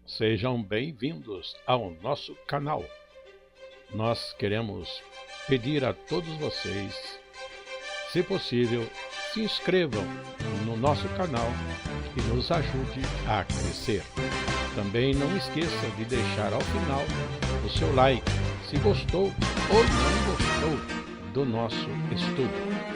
Sejam bem-vindos ao nosso canal. Nós queremos pedir a todos vocês, se possível, se inscrevam no nosso canal e nos ajude a crescer. Também não esqueça de deixar ao final o seu like, se gostou ou não gostou do nosso estudo.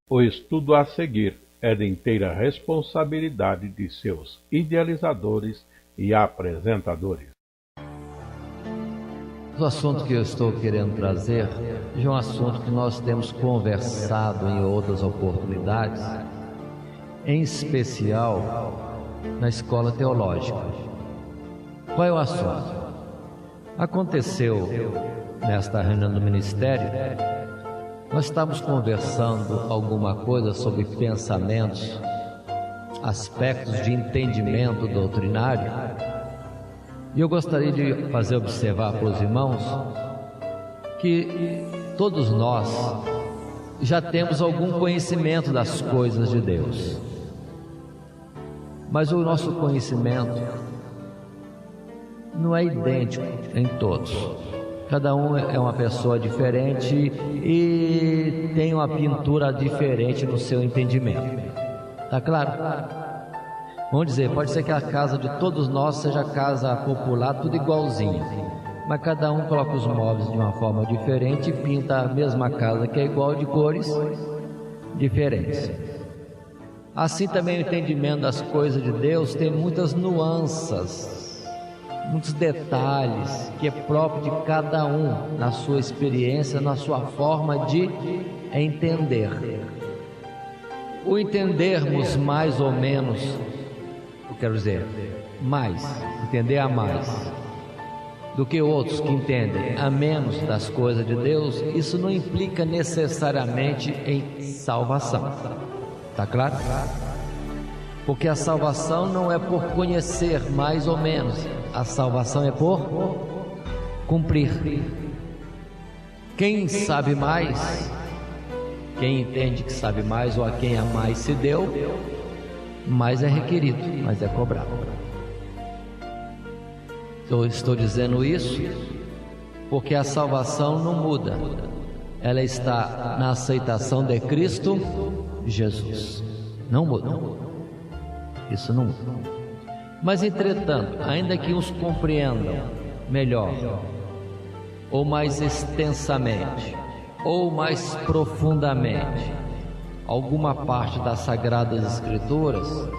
O estudo a seguir é de inteira responsabilidade de seus idealizadores e apresentadores. O assunto que eu estou querendo trazer é um assunto que nós temos conversado em outras oportunidades, em especial na escola teológica. Qual é o assunto? Aconteceu nesta reunião do ministério, nós estávamos conversando alguma coisa sobre pensamentos, aspectos de entendimento doutrinário, e eu gostaria de fazer observar para os irmãos que todos nós já temos algum conhecimento das coisas de Deus, mas o nosso conhecimento não é idêntico em todos. Cada um é uma pessoa diferente e tem uma pintura diferente no seu entendimento. Tá claro? Vamos dizer, pode ser que a casa de todos nós seja casa popular, tudo igualzinho, mas cada um coloca os móveis de uma forma diferente e pinta a mesma casa que é igual, de cores diferentes. Assim também o entendimento das coisas de Deus tem muitas nuances, muitos detalhes que é próprio de cada um, na sua experiência, na sua forma de entender. O entendermos mais ou menos, eu quero dizer, entender a mais do que outros que entendem a menos das coisas de Deus, isso não implica necessariamente em salvação. Tá claro? Porque a salvação não é por conhecer mais ou menos, a salvação é por cumprir. Quem sabe mais, quem entende que sabe mais, ou a quem a mais se deu, mais é requerido, mais é cobrado. Eu estou dizendo isso porque a salvação não muda, ela está na aceitação de Cristo Jesus. Não muda. Isso não muda. Mas entretanto, ainda que uns compreendam melhor, ou mais extensamente, ou mais profundamente, alguma parte das Sagradas Escrituras,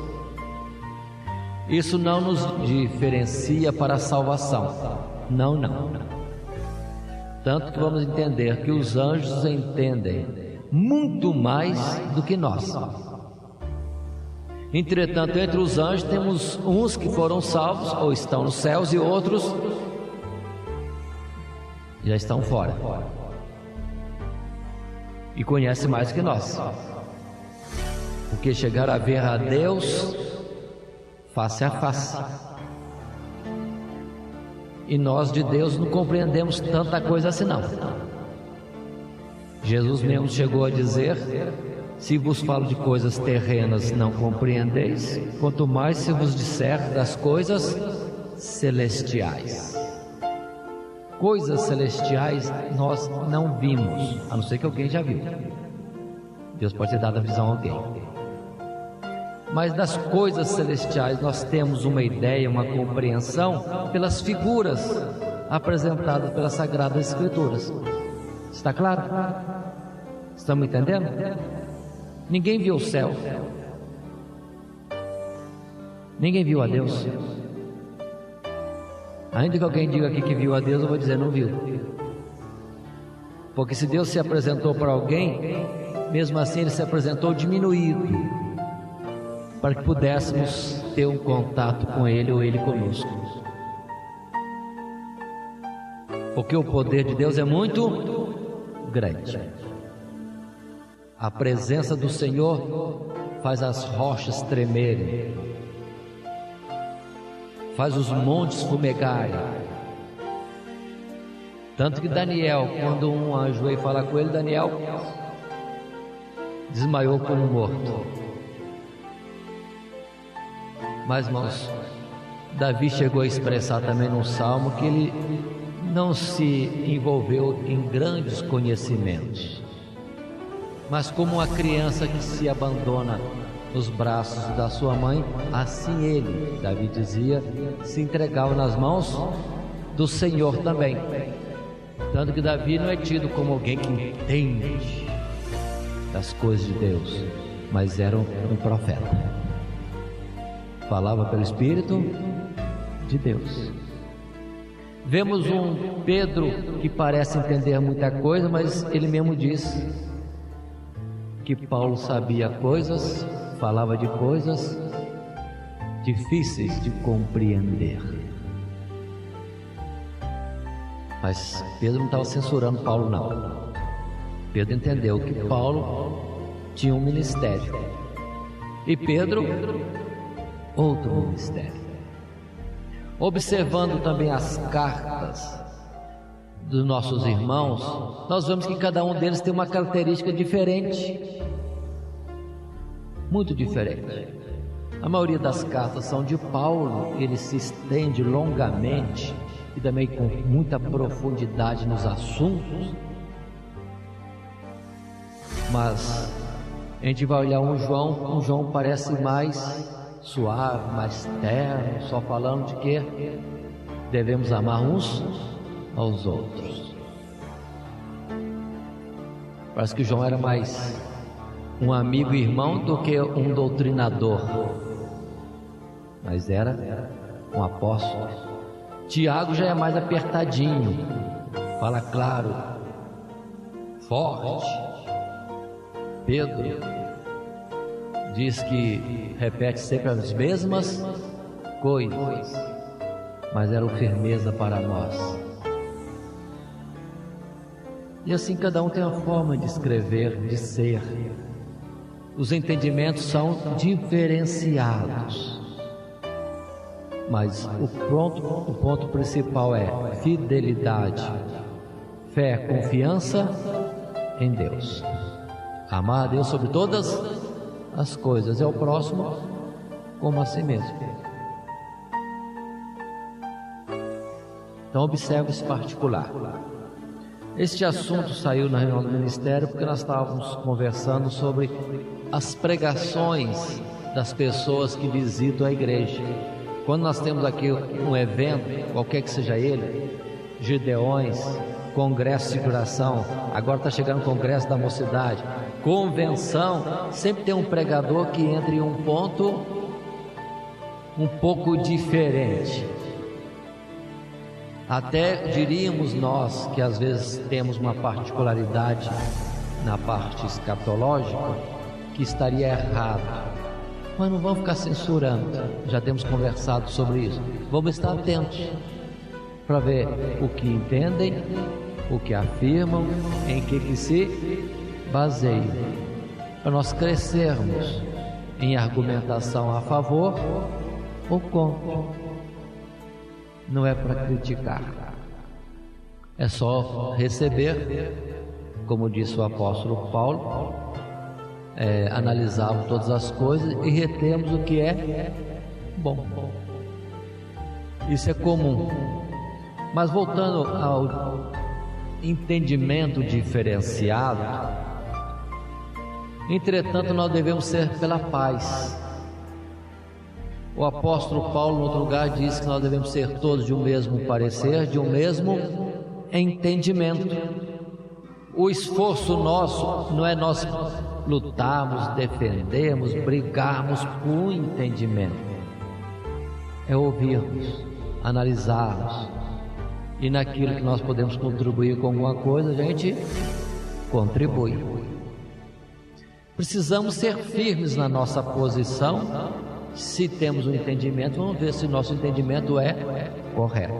isso não nos diferencia para a salvação. Não. Tanto que vamos entender que os anjos entendem muito mais do que nós. Entretanto, entre os anjos temos uns que foram salvos ou estão nos céus e outros já estão fora e conhecem mais que nós, porque chegaram a ver a Deus face a face, e nós de Deus não compreendemos tanta coisa assim não. Jesus mesmo chegou a dizer: se vos falo de coisas terrenas não compreendeis, quanto mais se vos disser das coisas celestiais. Coisas celestiais nós não vimos, a não ser que alguém já viu. Deus pode ter dado a visão a alguém. Mas das coisas celestiais nós temos uma ideia, uma compreensão pelas figuras apresentadas pelas Sagradas Escrituras. Está claro? Estamos entendendo? Ninguém viu o céu, ninguém viu a Deus. Ainda que alguém diga aqui que viu a Deus, eu vou dizer não viu, porque se Deus se apresentou para alguém, mesmo assim Ele se apresentou diminuído, para que pudéssemos ter um contato com Ele ou Ele conosco, porque o poder de Deus é muito grande. A presença do Senhor faz as rochas tremerem, faz os montes fumegarem. Tanto que Daniel, quando um anjo veio falar com ele, Daniel desmaiou como morto. Mas, irmãos, Davi chegou a expressar também no Salmo que ele não se envolveu em grandes conhecimentos, mas como uma criança que se abandona nos braços da sua mãe, assim ele, Davi dizia, se entregava nas mãos do Senhor também. Tanto que Davi não é tido como alguém que entende das coisas de Deus, mas era um profeta. Falava pelo Espírito de Deus. Vemos um Pedro que parece entender muita coisa, mas ele mesmo diz que Paulo sabia coisas, falava de coisas difíceis de compreender. Mas Pedro não estava censurando Paulo, não. Pedro entendeu que Paulo tinha um ministério e Pedro outro ministério. Observando também as cartas dos nossos irmãos, nós vemos que cada um deles tem uma característica diferente, muito diferente. A maioria das cartas são de Paulo, ele se estende longamente e também com muita profundidade nos assuntos. Mas a gente vai olhar um João parece mais suave, mais terno, só falando de que devemos amar uns aos outros. Parece que João era mais um amigo e irmão do que um doutrinador, mas era um apóstolo. Tiago já é mais apertadinho, fala claro, forte. Pedro diz que repete sempre as mesmas coisas, mas era firmeza para nós. E assim cada um tem uma forma de escrever, de ser. Os entendimentos são diferenciados, mas o ponto principal é fidelidade, fé, confiança em Deus. Amar a Deus sobre todas as coisas, é o próximo como a si mesmo. Então observe esse particular. Este assunto saiu na reunião do ministério porque nós estávamos conversando sobre as pregações das pessoas que visitam a igreja. Quando nós temos aqui um evento, qualquer que seja ele, Gideões, congresso de curação, agora está chegando o congresso da mocidade, convenção, sempre tem um pregador que entra em um ponto um pouco diferente. Até diríamos nós que às vezes temos uma particularidade na parte escatológica que estaria errado, mas não vamos ficar censurando, já temos conversado sobre isso. Vamos estar atentos para ver o que entendem, o que afirmam, em que se baseiam, para nós crescermos em argumentação a favor ou contra. Não é para criticar, é só receber, como disse o apóstolo Paulo, analisarmos todas as coisas e retemos o que é bom. Isso é comum. Mas voltando ao entendimento diferenciado, entretanto nós devemos ser pela paz. O apóstolo Paulo, em outro lugar, diz que nós devemos ser todos de um mesmo parecer, de um mesmo entendimento. O esforço nosso não é nós lutarmos, defendermos, brigarmos por entendimento, é ouvirmos, analisarmos, e naquilo que nós podemos contribuir com alguma coisa, a gente contribui. Precisamos ser firmes na nossa posição. Se temos um entendimento, vamos ver se o nosso entendimento é correto.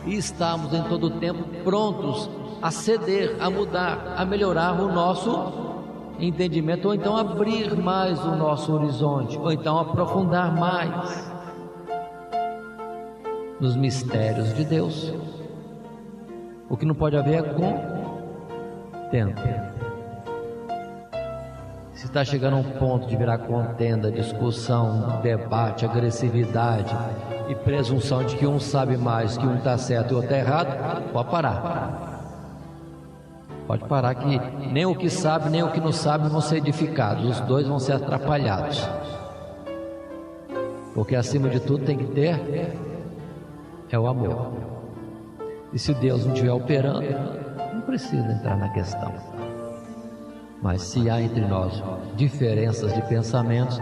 E estamos em todo o tempo prontos a ceder, a mudar, a melhorar o nosso entendimento, ou então abrir mais o nosso horizonte, ou então aprofundar mais nos mistérios de Deus. O que não pode haver é contenda. Se está chegando a um ponto de virar contenda, discussão, debate, agressividade e presunção de que um sabe mais, que um está certo e o outro está errado, pode parar. Pode parar, que nem o que sabe nem o que não sabe vão ser edificados, os dois vão ser atrapalhados. Porque acima de tudo tem que ter é o amor. E se Deus não estiver operando, não precisa entrar na questão. Mas se há entre nós diferenças de pensamentos,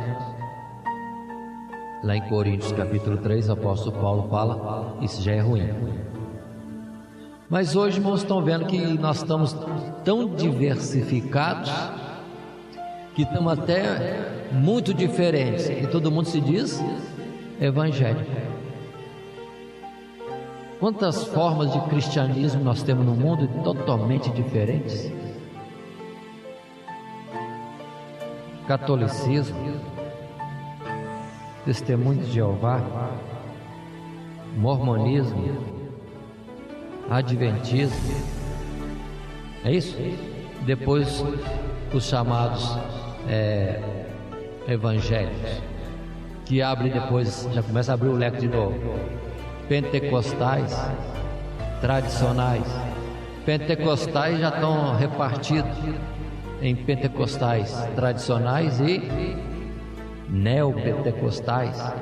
lá em Coríntios capítulo 3, o apóstolo Paulo fala, isso já é ruim. Mas hoje, irmãos, estão vendo que nós estamos tão diversificados, que estamos até muito diferentes, e todo mundo se diz evangélico. Quantas formas de cristianismo nós temos no mundo totalmente diferentes? Catolicismo, Testemunho de Jeová, Mormonismo, Adventismo, é isso? Depois os chamados evangélicos, que abre depois, já começa a abrir o leque de novo. Pentecostais, tradicionais. Pentecostais já estão repartidos em pentecostais tradicionais e neopentecostais,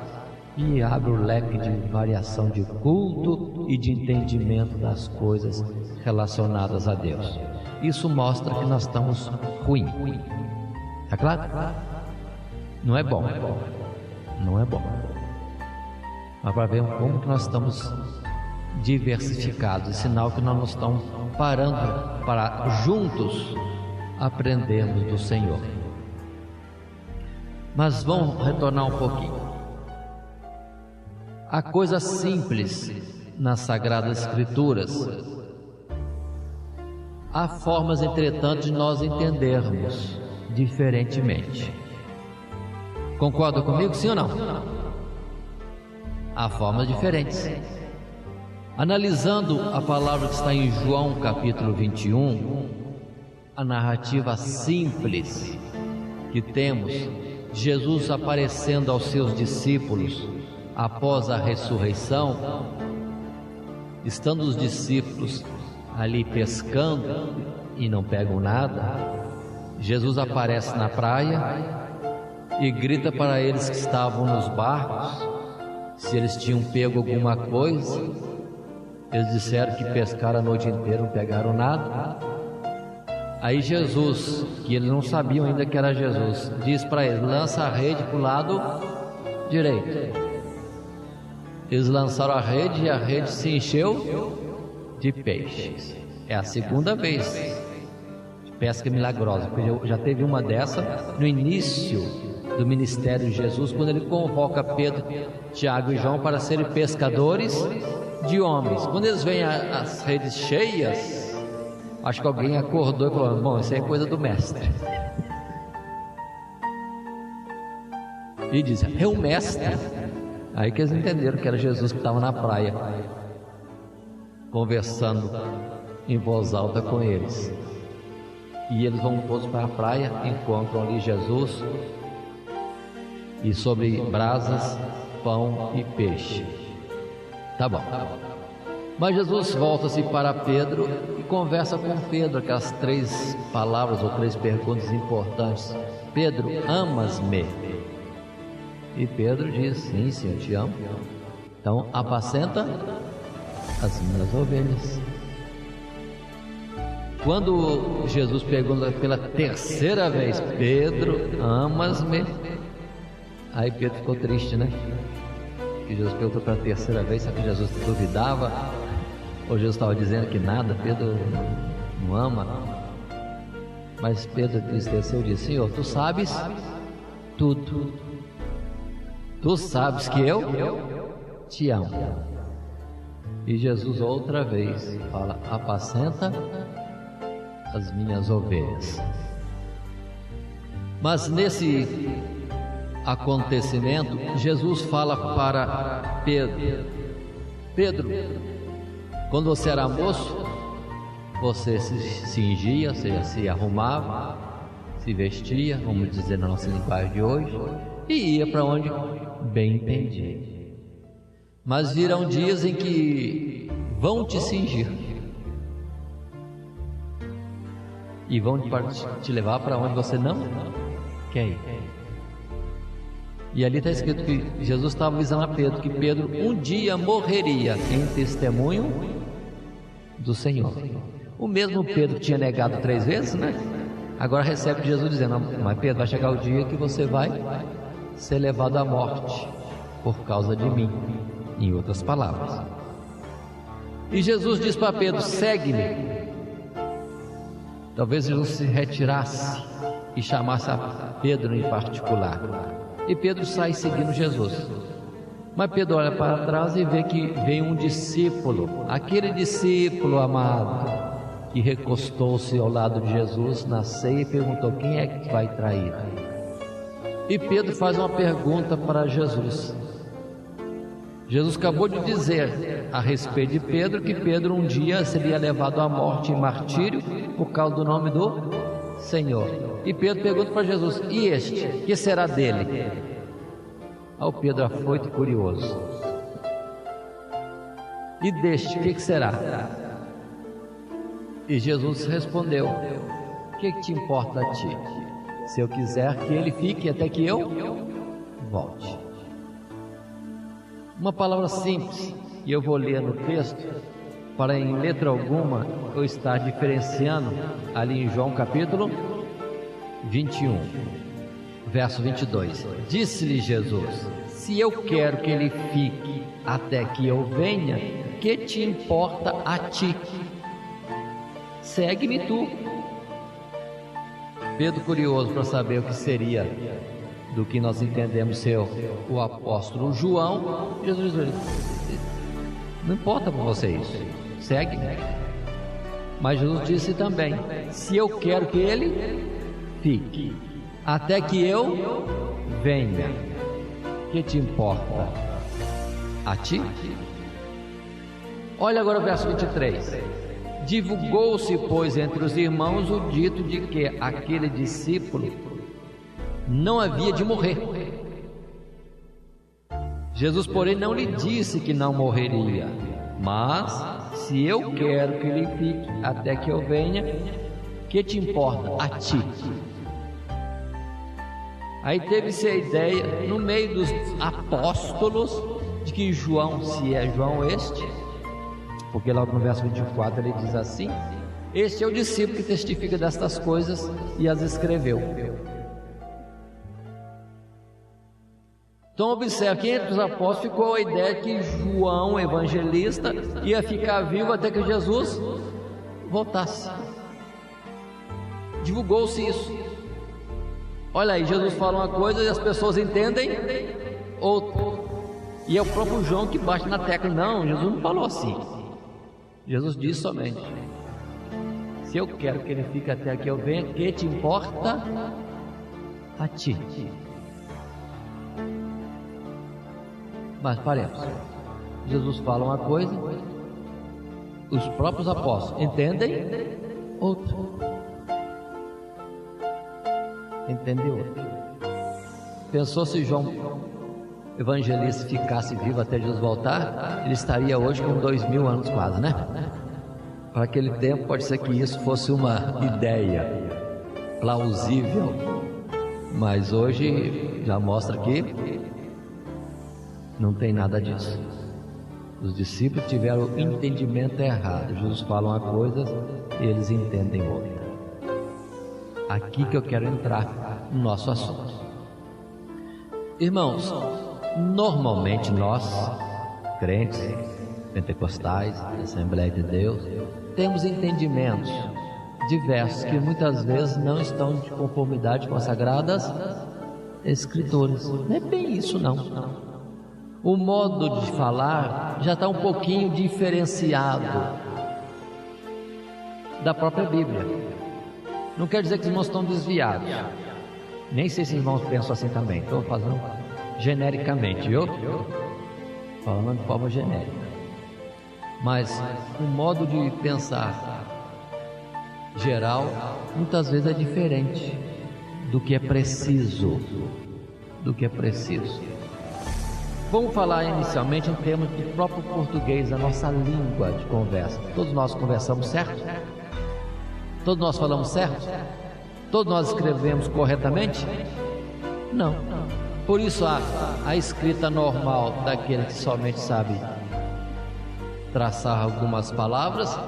e abre o leque de variação de culto e de entendimento das coisas relacionadas a Deus. Isso mostra que nós estamos ruins. Tá claro? Não é bom. Não é bom. Mas para ver como que nós estamos diversificados, sinal que nós não estamos parando para juntos aprendermos do Senhor. Mas vamos retornar um pouquinho. Há coisas simples nas Sagradas Escrituras. Há formas, entretanto, de nós entendermos diferentemente. Concorda comigo, sim ou não? Há formas diferentes. Analisando a palavra que está em João capítulo 21, a narrativa simples que temos, Jesus aparecendo aos seus discípulos após a ressurreição, estando os discípulos ali pescando e não pegam nada, Jesus aparece na praia e grita para eles que estavam nos barcos se eles tinham pego alguma coisa. Eles disseram que pescaram a noite inteira, não pegaram nada. Aí Jesus, que eles não sabiam ainda que era Jesus, diz para eles: lança a rede para o lado direito. Eles lançaram a rede e a rede se encheu de peixes. É a segunda vez de pesca milagrosa, porque já teve uma dessa no início do ministério de Jesus, quando ele convoca Pedro, Tiago e João para serem pescadores de homens. Quando eles veem as redes cheias, acho que alguém acordou e falou: bom, isso é coisa do mestre. E diz: é o mestre. Aí que eles entenderam que era Jesus que estava na praia, conversando em voz alta com eles. E eles vão todos para a praia, encontram ali Jesus, e sobre brasas, pão e peixe. Tá bom. Mas Jesus volta-se para Pedro e conversa com Pedro, aquelas 3 palavras ou 3 perguntas importantes. Pedro, amas-me? E Pedro diz: sim, Senhor, te amo. Então apacenta as minhas ovelhas. Quando Jesus pergunta pela 3ª vez: Pedro, amas-me? Aí Pedro ficou triste, né? Que Jesus perguntou pela 3ª vez, só que Jesus duvidava, ou Jesus estava dizendo que nada, Pedro não ama. Mas Pedro entristeceu e disse: Senhor, tu sabes tudo, tu sabes que eu te amo. E Jesus outra vez fala: apacenta as minhas ovelhas. Mas nesse acontecimento, Jesus fala para Pedro: Pedro, quando você era moço, você se cingia, ou seja, se arrumava, se vestia, vamos dizer na nossa linguagem de hoje, e ia para onde bem entendia. Mas virão dias em que vão te cingir e vão te levar para onde você não quer ir. E ali está escrito que Jesus estava avisando a Pedro que Pedro um dia morreria em testemunho do Senhor. O mesmo Pedro que tinha negado 3 vezes, né? Agora recebe Jesus dizendo: mas Pedro, vai chegar o dia que você vai ser levado à morte por causa de mim. Em outras palavras. E Jesus diz para Pedro: segue-me. Talvez Jesus se retirasse e chamasse a Pedro em particular. E Pedro sai seguindo Jesus. Mas Pedro olha para trás e vê que vem um discípulo, aquele discípulo amado, que recostou-se ao lado de Jesus na ceia e perguntou: quem é que vai trair? E Pedro faz uma pergunta para Jesus. Jesus acabou de dizer a respeito de Pedro que Pedro um dia seria levado à morte em martírio por causa do nome do Senhor. E Pedro pergunta para Jesus: e este, que será dele? Ao Pedro afoito e curioso: e deste, que será? E Jesus respondeu: o que te importa a ti? Se eu quiser que ele fique até que eu volte. Uma palavra simples, e eu vou ler no texto, para em letra alguma eu estar diferenciando ali em João capítulo 21, verso 22. Disse-lhe Jesus: se eu quero que ele fique até que eu venha, que te importa a ti? Segue-me tu. Pedro, curioso para saber o que seria do que nós entendemos ser o apóstolo João, Jesus diz: não importa para você isso, segue. Mas Jesus disse também: se eu quero que ele fique até que eu venha, que te importa a ti? Olha agora o verso 23. Divulgou-se, pois, entre os irmãos o dito de que aquele discípulo não havia de morrer. Jesus, porém, não lhe disse que não morreria, mas se eu quero que ele fique até que eu venha, que te importa a ti? Aí teve-se a ideia no meio dos apóstolos de que João, se é João este, porque logo no verso 24 ele diz assim: este é o discípulo que testifica destas coisas e as escreveu. Então observe que entre os apóstolos ficou a ideia que João, evangelista, ia ficar vivo até que Jesus voltasse. Divulgou-se isso. Olha aí, Jesus fala uma coisa e as pessoas entendem outra. E é o próprio João que bate na tecla: não, Jesus não falou assim. Jesus disse somente: se eu quero que ele fique até que eu venha, que te importa a ti? Mas paremos. Jesus fala uma coisa, os próprios apóstolos entendem outra. Entendeu? Pensou se João evangelista ficasse vivo até Jesus voltar, ele estaria hoje com 2000 anos quase, né? Para aquele tempo pode ser que isso fosse uma ideia plausível, mas hoje já mostra que não tem nada disso. Os discípulos tiveram o entendimento errado. Jesus fala uma coisa e eles entendem outra. Aqui que eu quero entrar no nosso assunto. Irmãos, normalmente nós, crentes, pentecostais, Assembleia de Deus, temos entendimentos diversos que muitas vezes não estão de conformidade com as Sagradas Escrituras. Não é bem isso não. O modo de falar já está um pouquinho diferenciado da própria Bíblia. Não quer dizer que os irmãos estão desviados, Nem sei se os irmãos pensam assim também. Estou falando genericamente, viu? Falando de forma genérica. Mas o modo de pensar geral muitas vezes é diferente do que é preciso. Vamos falar inicialmente em termos do próprio português, a nossa língua de conversa. Todos nós conversamos certo? Todos nós falamos certo? Todos nós escrevemos corretamente? Não. Por isso a escrita normal daquele que somente sabe traçar algumas palavras,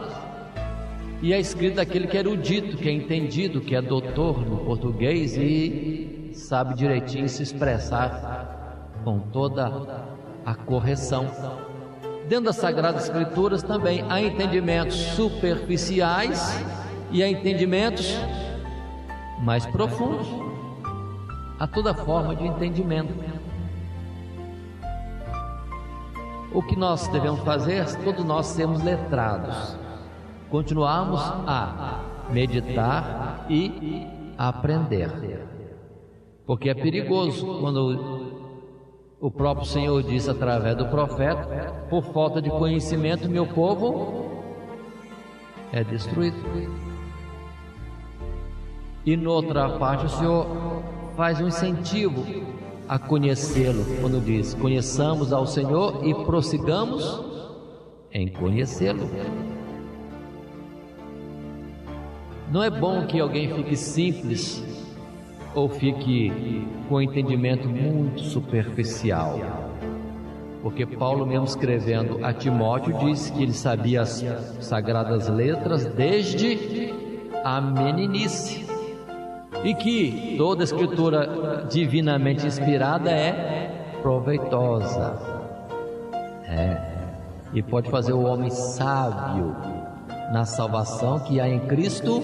e a escrita daquele que é erudito, que é entendido, que é doutor no português e sabe direitinho se expressar com toda a correção. Dentro das Sagradas Escrituras também há entendimentos superficiais e há entendimentos mais profundos. Há toda forma de entendimento. O que nós devemos fazer, todos nós sermos letrados, continuarmos a meditar e aprender, porque é perigoso quando o próprio Senhor disse através do profeta: por falta de conhecimento meu povo é destruído. E noutra parte o Senhor faz um incentivo a conhecê-lo, quando diz: conheçamos ao Senhor e prossigamos em conhecê-lo. Não é bom que alguém fique simples ou fique com entendimento muito superficial, porque Paulo, mesmo escrevendo a Timóteo, disse que ele sabia as sagradas letras desde a meninice, e que toda escritura divinamente inspirada é proveitosa, e pode fazer o homem sábio na salvação que há em Cristo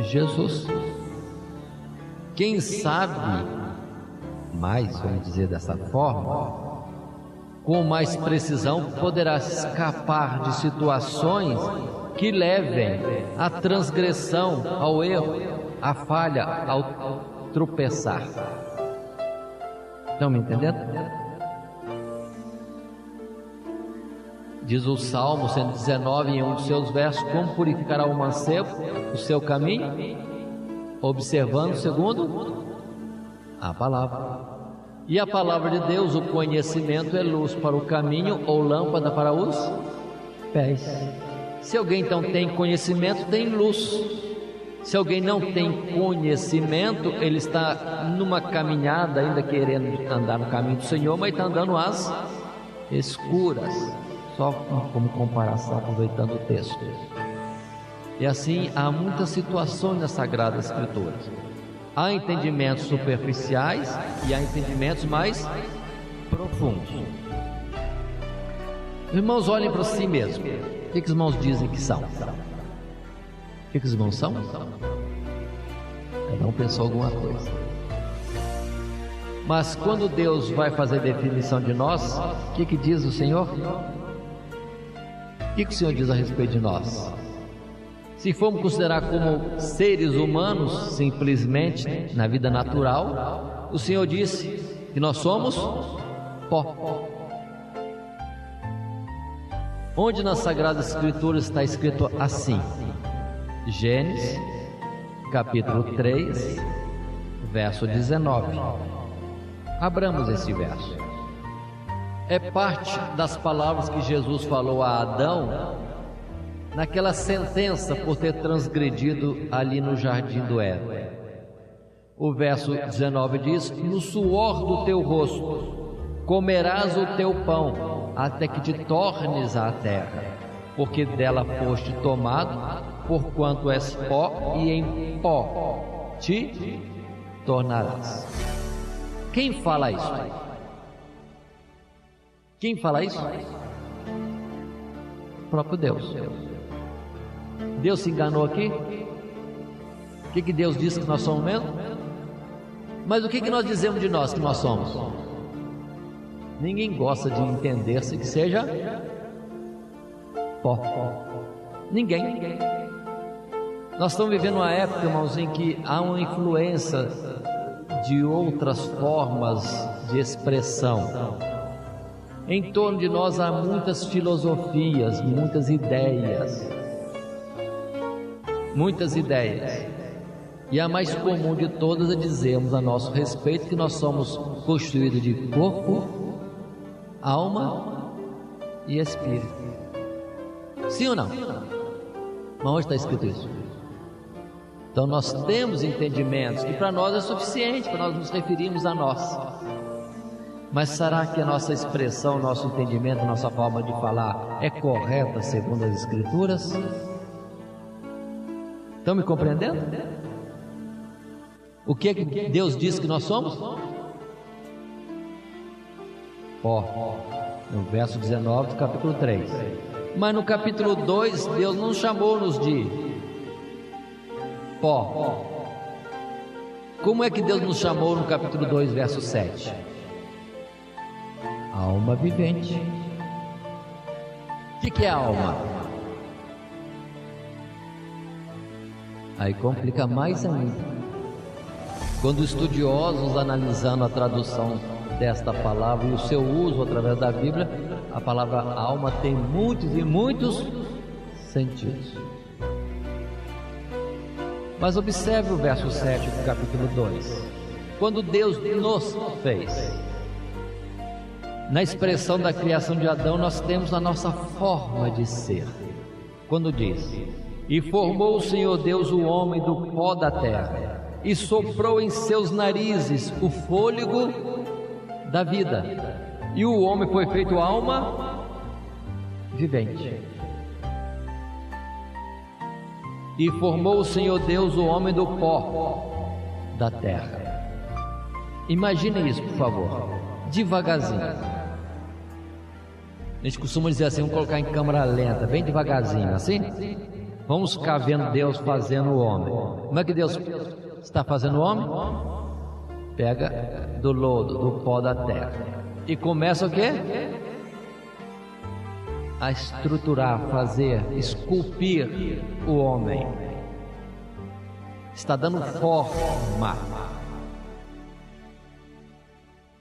Jesus. Quem sabe mais, vamos dizer dessa forma, com mais precisão, poderá escapar de situações que levem à transgressão, ao erro, à falha, ao tropeçar. Estão me entendendo? Diz o Salmo 119 em um de seus versos: como purificará o mancebo o seu caminho? Observando segundo a palavra. E a palavra de Deus, o conhecimento, é luz para o caminho ou lâmpada para os pés. Se alguém então tem conhecimento, tem luz. Se alguém não tem conhecimento, ele está numa caminhada, ainda querendo andar no caminho do Senhor, mas está andando às escuras. Só como comparação, aproveitando o texto. E assim há muitas situações nas Sagradas Escrituras. Há entendimentos superficiais e há entendimentos mais profundos. Irmãos, olhem para si mesmos. O que os irmãos dizem que são? O que os irmãos são? Cada um pensou alguma coisa. Mas quando Deus vai fazer a definição de nós, o que diz o Senhor? O que o Senhor diz a respeito de nós? Se formos considerar como seres humanos, simplesmente, na vida natural, o Senhor disse que nós somos pó. Onde nas Sagradas Escrituras está escrito assim? Gênesis, capítulo 3, verso 19. Abramos esse verso. É parte das palavras que Jesus falou a Adão naquela sentença por ter transgredido ali no jardim do Éden. O verso 19 diz: no suor do teu rosto comerás o teu pão, até que te tornes à terra, porque dela foste tomado, porquanto és pó, e em pó te tornarás. Quem fala isso? Quem fala isso? O próprio Deus. Deus se enganou aqui? O que Deus disse que nós somos mesmo? Mas o que nós dizemos de nós que nós somos? Ninguém gosta de entender-se que seja pó. Ninguém. Nós estamos vivendo uma época, irmãos, em que há uma influência de outras formas de expressão. Em torno de nós há muitas filosofias, muitas ideias. E a mais comum de todas é dizermos a nosso respeito que nós somos constituídos de corpo, alma e espírito. Sim ou não? Mas onde está escrito isso? Então nós temos entendimentos que para nós é suficiente, para nós nos referirmos a nós. Mas será que a nossa expressão, nosso entendimento, nossa forma de falar é correta segundo as Escrituras? Estão me compreendendo? O que é que Deus diz que nós somos? No verso 19 do capítulo 3. Mas no capítulo 2, Deus não chamou-nos de pó. Como é que Deus nos chamou no capítulo 2, verso 7? Alma vivente. O que é alma? Aí complica mais ainda. Quando estudiosos analisando a tradução desta palavra e o seu uso através da Bíblia, a palavra alma tem muitos e muitos sentidos. Mas observe o verso 7 do capítulo 2. Quando Deus nos fez, na expressão da criação de Adão, nós temos a nossa forma de ser. Quando diz: e formou o Senhor Deus o homem do pó da terra, e soprou em seus narizes o fôlego da vida, e o homem foi feito alma vivente. E formou o Senhor Deus o homem do pó da terra. Imagine isso, por favor, devagarzinho. A gente costuma dizer assim, vamos colocar em câmera lenta, bem devagarzinho, assim. Vamos ficar vendo Deus fazendo o homem. Como é que Deus está fazendo o homem? Pega do lodo, do pó da terra, e começa o quê? A estruturar, fazer, esculpir o homem. Está dando forma.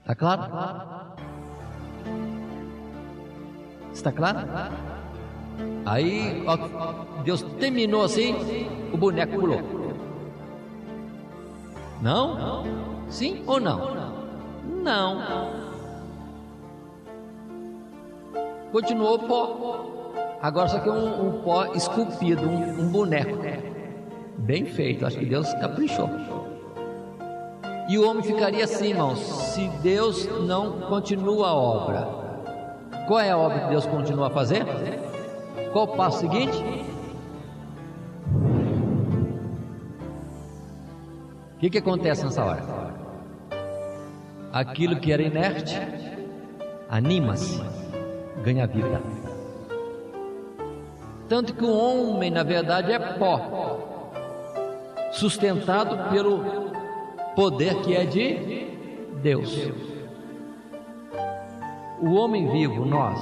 Está claro? Está claro? Aí, ó, Deus terminou assim, o boneco pulou. Não? Sim ou não? Não. Continuou o pó. Agora só que é um pó esculpido, um boneco. Bem feito, acho que Deus caprichou. E o homem ficaria assim, irmãos, se Deus não continua a obra. Qual é a obra que Deus continua a fazer? Qual o passo seguinte? O que acontece nessa hora? Aquilo que era inerte anima-se, ganha vida. Tanto que o homem, na verdade, é pó, sustentado pelo poder que é de Deus. O homem vivo, nós,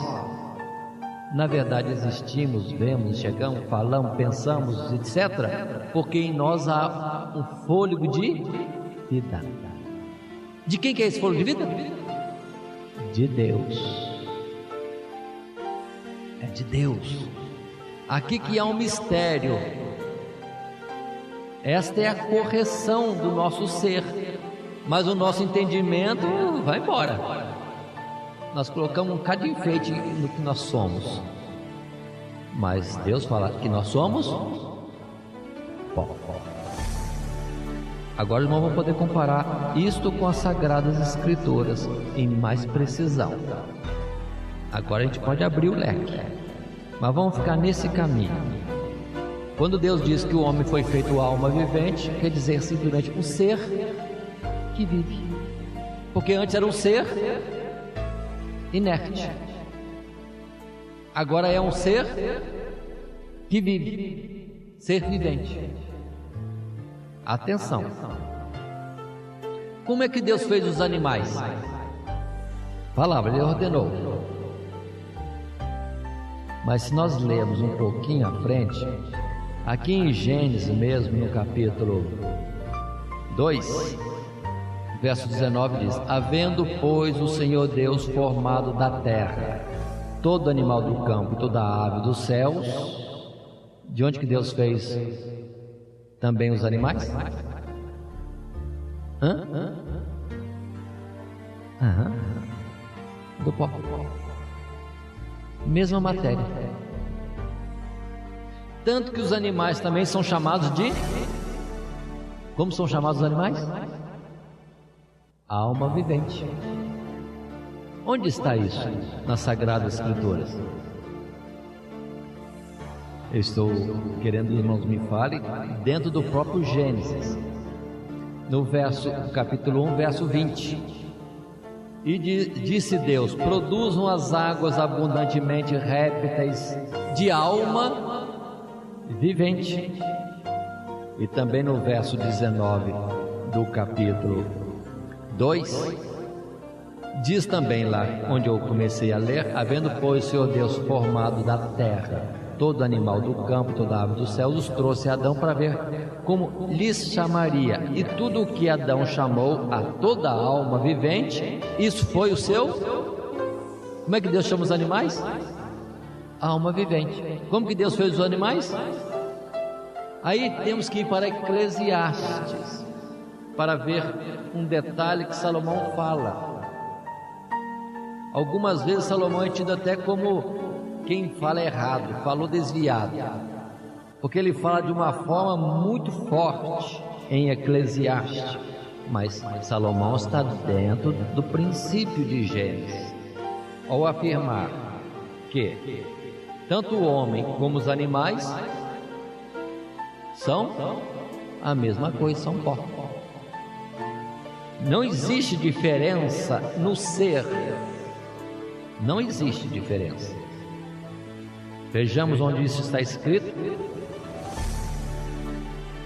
na verdade existimos, vemos, chegamos, falamos, pensamos, etc., porque em nós há um fôlego de vida. De quem que é esse fôlego de vida? De Deus. É de Deus. Aqui que há um mistério. Esta é a correção do nosso ser, mas o nosso entendimento vai embora. Nós colocamos um bocado de enfeite no que nós somos, mas Deus fala que nós somos pó. Agora nós vamos poder comparar isto com as Sagradas Escrituras em mais precisão. Agora a gente pode abrir o leque, mas vamos ficar nesse caminho. Quando Deus diz que o homem foi feito alma vivente, quer dizer simplesmente um ser que vive, porque antes era um ser inerte, agora é um ser que vive, ser vivente. Atenção, como é que Deus fez os animais? Palavra, Ele ordenou. Mas se nós lermos um pouquinho à frente, aqui em Gênesis mesmo, no capítulo 2, Verso 19 diz: havendo, pois, o Senhor Deus formado da terra todo animal do campo e toda ave dos céus. De onde que Deus fez também os animais? Do pó. Mesma matéria. Tanto que os animais também são chamados de... Como são chamados os animais? Alma vivente. Onde está isso nas Sagradas Escrituras? Eu estou querendo que os irmãos me falem dentro do próprio Gênesis, no capítulo 1, verso 20. E disse Deus: produzam as águas abundantemente répteis de alma vivente. E também no verso 19 do capítulo 2, diz também lá, onde eu comecei a ler: havendo, pois, o Senhor Deus formado da terra todo animal do campo, toda ave dos céus, os trouxe a Adão para ver como lhes chamaria. E tudo o que Adão chamou a toda alma vivente, isso foi o seu... Como é que Deus chama os animais? Alma vivente. Como que Deus fez os animais? Aí temos que ir para Eclesiastes para ver um detalhe que Salomão fala. Algumas vezes Salomão é tido até como quem fala errado, falou desviado, porque ele fala de uma forma muito forte em Eclesiastes, mas Salomão está dentro do princípio de Gênesis, ao afirmar que tanto o homem como os animais são a mesma coisa, são pó. Não existe diferença no ser, não existe diferença. Vejamos onde isso está escrito.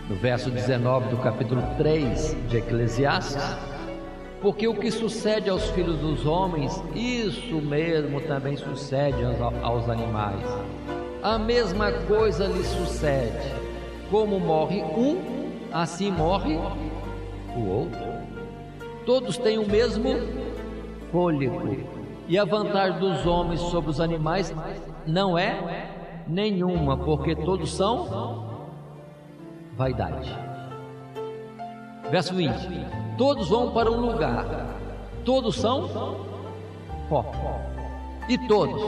No verso 19 do capítulo 3 de Eclesiastes: porque o que sucede aos filhos dos homens, isso mesmo também sucede aos animais. A mesma coisa lhes sucede. Como morre um, assim morre o outro. Todos têm o mesmo fôlego. E a vantagem dos homens sobre os animais não é nenhuma, porque todos são vaidade. Verso 20: todos vão para um lugar, todos são pó, e todos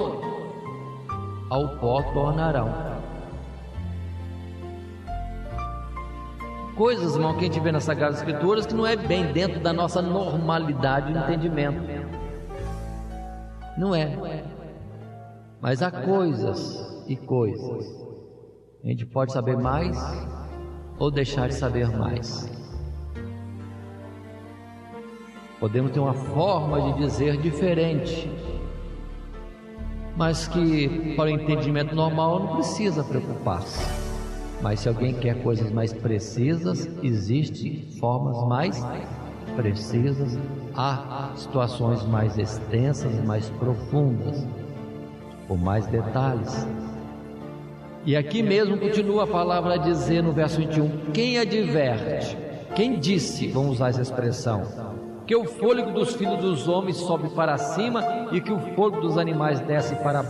ao pó tornarão. Coisas, irmão, que a gente vê nas Sagradas Escrituras que não é bem dentro da nossa normalidade de entendimento. Não é. Mas há coisas e coisas. A gente pode saber mais ou deixar de saber mais. Podemos ter uma forma de dizer diferente, mas que para o entendimento normal não precisa preocupar-se. Mas se alguém quer coisas mais precisas, existem formas mais precisas, há situações mais extensas, mais profundas, com mais detalhes. E aqui mesmo continua a palavra a dizer no verso 21: quem adverte, quem disse, vamos usar essa expressão, que o fôlego dos filhos dos homens sobe para cima e que o fôlego dos animais desce para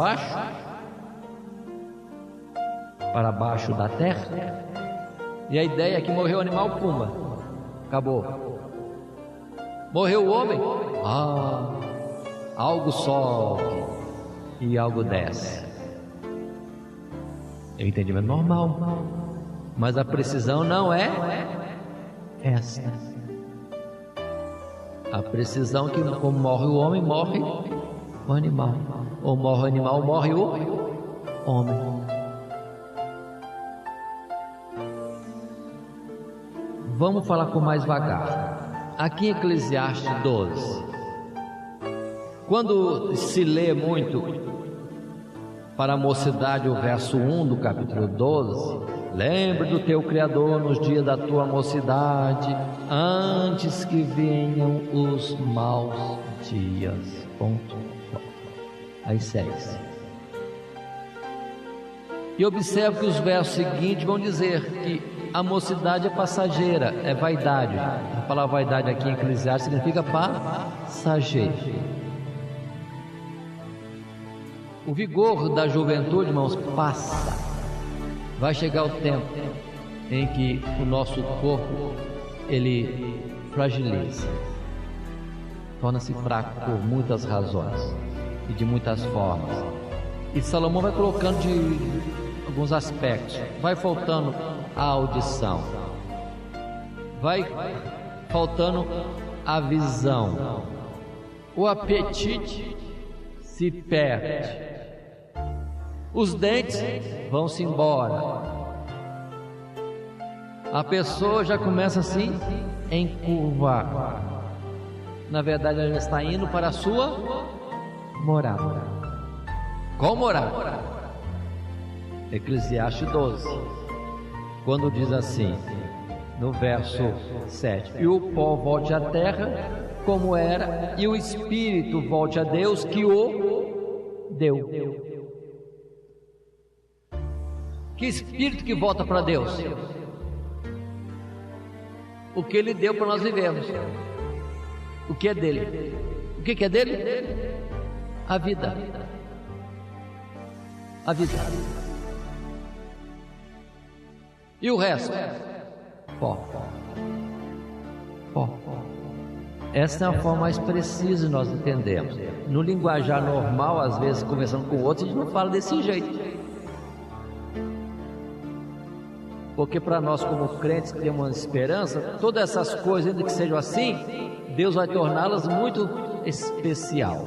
baixo da terra. E a ideia é que morreu o animal, pumba, acabou. Morreu o homem, algo sobe e algo desce. É o entendimento normal, mas a precisão não é esta. A precisão é que como morre o homem, morre o animal, ou morre o animal, morre o homem. Vamos falar com mais vagar. Aqui em Eclesiastes 12, quando se lê muito para a mocidade o verso 1 do capítulo 12, lembre do teu Criador nos dias da tua mocidade, antes que venham os maus dias. Aí segue. E observe que os versos seguintes vão dizer que a mocidade é passageira, é vaidade. A palavra vaidade aqui em Eclesiastes significa passageiro. O vigor da juventude, irmãos, passa. Vai chegar o tempo em que o nosso corpo, ele fragiliza, torna-se fraco por muitas razões e de muitas formas. E Salomão vai colocando de alguns aspectos. Vai faltando a audição, vai faltando a visão, o apetite se perde, os dentes vão-se embora, a pessoa já começa assim a encurvar. Na verdade, ela já está indo para a sua morada. Qual morada? Eclesiastes 12, quando diz assim, no verso 7: e o pó volte à terra como era, e o espírito volte a Deus que o deu. Que espírito que volta para Deus? O que Ele deu para nós vivermos. O que é dele? O que é dele? A vida. A vida. E o resto? Pó. Pó. Essa é a forma mais precisa de nós entendermos. No linguajar normal, às vezes conversando com outros, a gente não fala desse jeito. Porque para nós como crentes que temos uma esperança, todas essas coisas, ainda que sejam assim, Deus vai torná-las muito especial.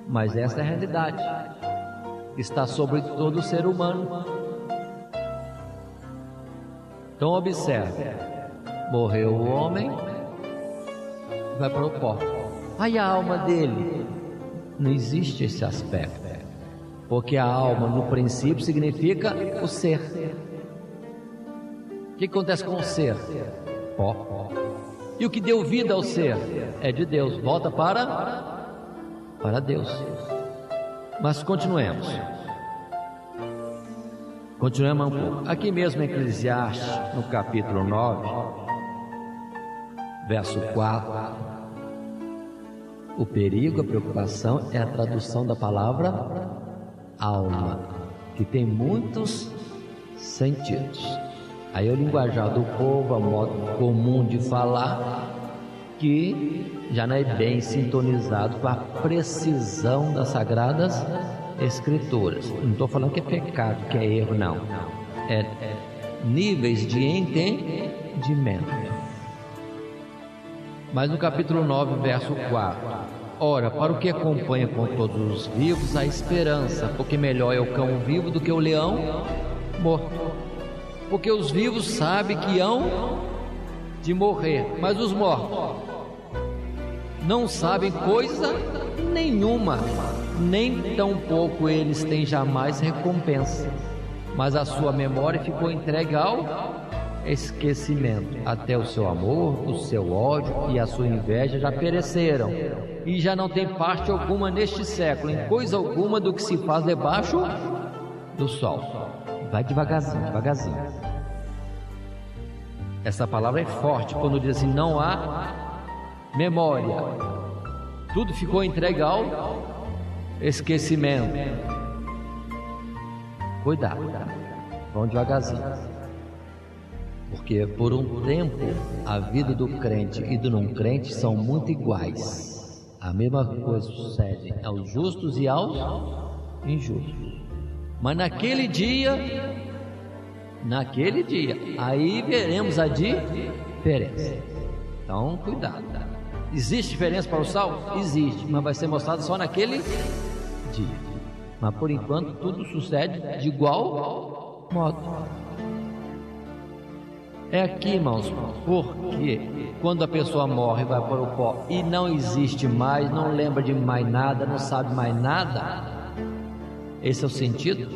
Mas essa é a realidade. Está sobre todo ser humano. Então observe, morreu o homem, vai para o pó. Aí a alma dele, não existe esse aspecto, porque a alma no princípio significa o ser. O que acontece com o ser? Pó. E o que deu vida ao ser é de Deus, volta para Deus. Mas continuemos um pouco. Aqui mesmo em Eclesiastes, no capítulo 9, verso 4, o perigo, a preocupação é a tradução da palavra alma, que tem muitos sentidos. Aí é o linguajar do povo, a modo comum de falar, que já não é bem sintonizado com a precisão das Sagradas Escrituras. Não estou falando que é pecado, que é erro, não. É níveis de entendimento. Mas no capítulo 9, verso 4: ora, para o que acompanha com todos os vivos a esperança, porque melhor é o cão vivo do que o leão morto. Porque os vivos sabem que hão de morrer, mas os mortos não sabem coisa nenhuma, nem tampouco eles têm jamais recompensa, mas a sua memória ficou entregue ao esquecimento. Até o seu amor, o seu ódio e a sua inveja já pereceram, e já não tem parte alguma neste século em coisa alguma do que se faz debaixo do sol. Vai devagarzinho, devagarzinho. Essa palavra é forte quando diz assim: não há memória, tudo ficou entregue ao esquecimento. Cuidado, vão devagarzinho, porque por um tempo a vida do crente e do não crente são muito iguais. A mesma coisa sucede aos justos e aos injustos. Mas naquele dia, aí veremos a diferença. Então, cuidado. Existe diferença para o sal? Existe, mas vai ser mostrado só naquele dia. Mas por enquanto tudo sucede de igual modo. É aqui, irmãos, porque quando a pessoa morre, vai para o pó e não existe mais, não lembra de mais nada, não sabe mais nada. Esse é o sentido,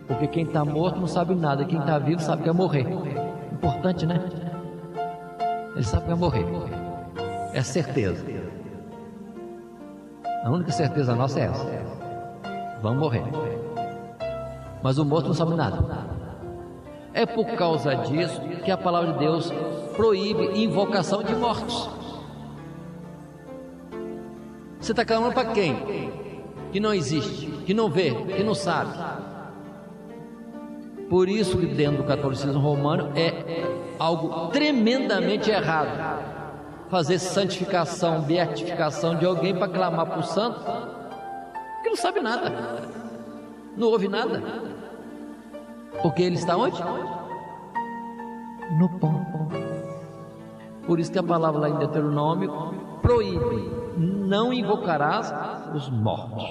porque quem está morto não sabe nada, quem está vivo sabe que vai morrer. Importante, né? Ele sabe que vai morrer, é certeza. A única certeza nossa é essa: vamos morrer. mas o morto não sabe nada. É por causa disso que a palavra de Deus proíbe invocação de mortos. Você está clamando para quem? Que não existe, que não vê, que não sabe. Por isso que dentro do catolicismo romano é algo tremendamente errado fazer santificação, beatificação de alguém para clamar para o santo, que não sabe nada, não ouve nada, porque ele está onde? No pão. Por isso que a palavra lá em Deuteronômio proíbe: não invocarás os mortos.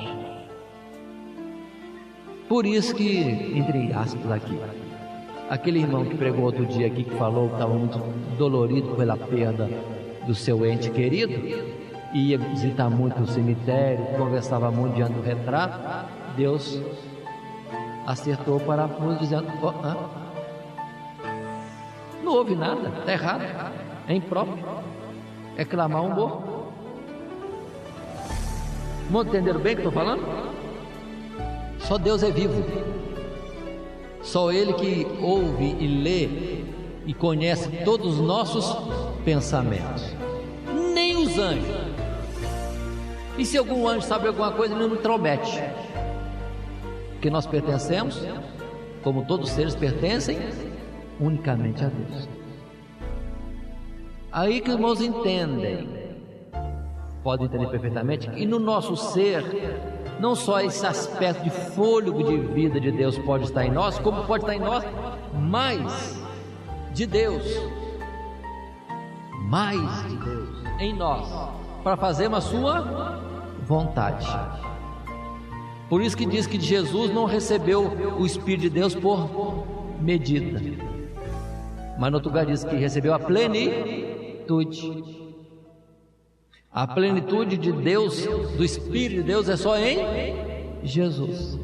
Por isso que, entre aspas aqui, aquele irmão que pregou outro dia aqui, que falou que estava muito dolorido pela perda do seu ente querido, e ia visitar muito o cemitério, conversava muito diante do retrato, Deus acertou o parafuso dizendo: não houve nada, está errado, é impróprio, é clamar um morto. Não entenderam bem o que estou falando? Só Deus é vivo, só Ele que ouve e lê e conhece todos os nossos pensamentos, nem os anjos. E se algum anjo sabe alguma coisa, ele não intromete, porque nós pertencemos, como todos os seres pertencem, unicamente a Deus. Aí que os irmãos entendem, podem entender perfeitamente, que no nosso ser, não só esse aspecto de fôlego de vida de Deus pode estar em nós, como pode estar em nós mais de Deus, em nós, para fazermos a sua vontade. Por isso que diz que Jesus não recebeu o Espírito de Deus por medida, mas no outro lugar diz que recebeu a plenitude. A plenitude de Deus, do Espírito de Deus, é só em Jesus.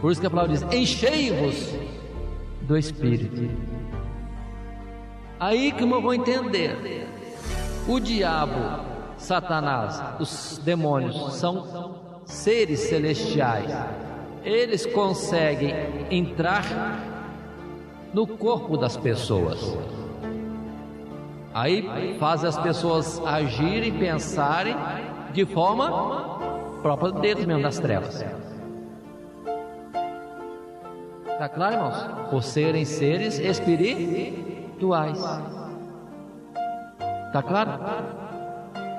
Por isso que a palavra diz: enchei-vos do Espírito. Aí que eu vou entender. O diabo, Satanás, os demônios são seres celestiais. Eles conseguem entrar no corpo das pessoas. Aí faz as pessoas agirem, pensarem de forma própria deles mesmo, das trevas. Está claro, irmãos? Por serem seres espirituais. Está claro?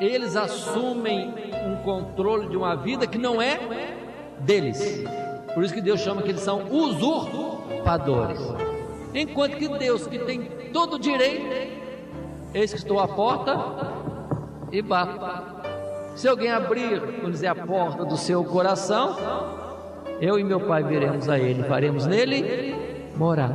Eles assumem um controle de uma vida que não é deles. Por isso que Deus chama que eles são usurpadores. Enquanto que Deus, que tem todo o direito, eis que estou à porta e bato. Se alguém abrir, vamos dizer, a porta do seu coração, eu e meu Pai viremos a Ele, faremos nele morar.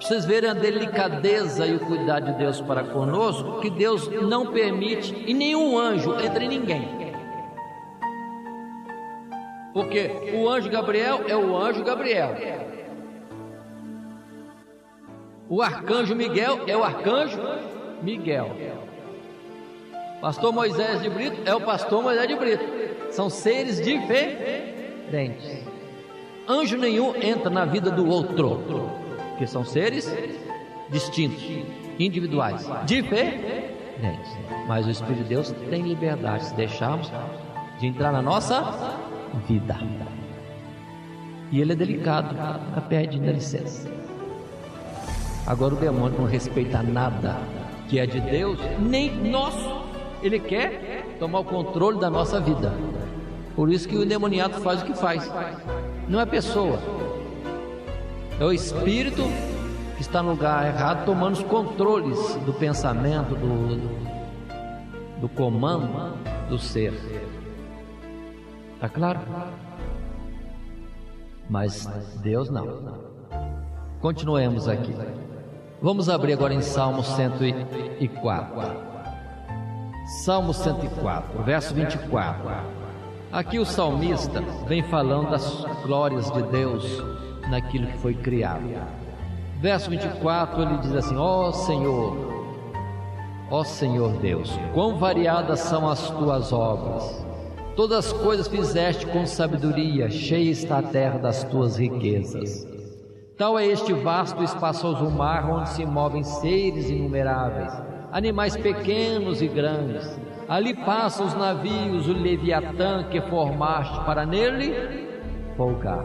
Vocês verem a delicadeza e o cuidado de Deus para conosco, que Deus não permite, e nenhum anjo entre em ninguém. Porque o anjo Gabriel é o anjo Gabriel, o arcanjo Miguel é o arcanjo Miguel, pastor Moisés de Brito é o pastor Moisés de Brito. São seres diferentes. Anjo nenhum entra na vida do outro, porque são seres distintos, individuais, diferentes. Mas o Espírito de Deus tem liberdade, se deixarmos, de entrar na nossa vida. E ele é delicado, pede licença. Agora o demônio não respeita nada que é de Deus, nem nosso. Ele quer tomar o controle da nossa vida. Por isso que o endemoniado faz o que faz. Não é a pessoa, é o espírito que está no lugar errado, tomando os controles do pensamento, do comando do ser. Está claro? Mas Deus não. Continuemos aqui. Vamos abrir agora em Salmo 104. Salmo 104, verso 24. Aqui o salmista vem falando das glórias de Deus naquilo que foi criado. Verso 24, ele diz assim: ó Senhor, Ó Senhor Deus, quão variadas são as tuas obras! Todas as coisas fizeste com sabedoria, cheia está a terra das tuas riquezas. Tal é este vasto e espaçoso mar, onde se movem seres inumeráveis, animais pequenos e grandes. Ali passam os navios, o Leviatã que formaste para nele folgar.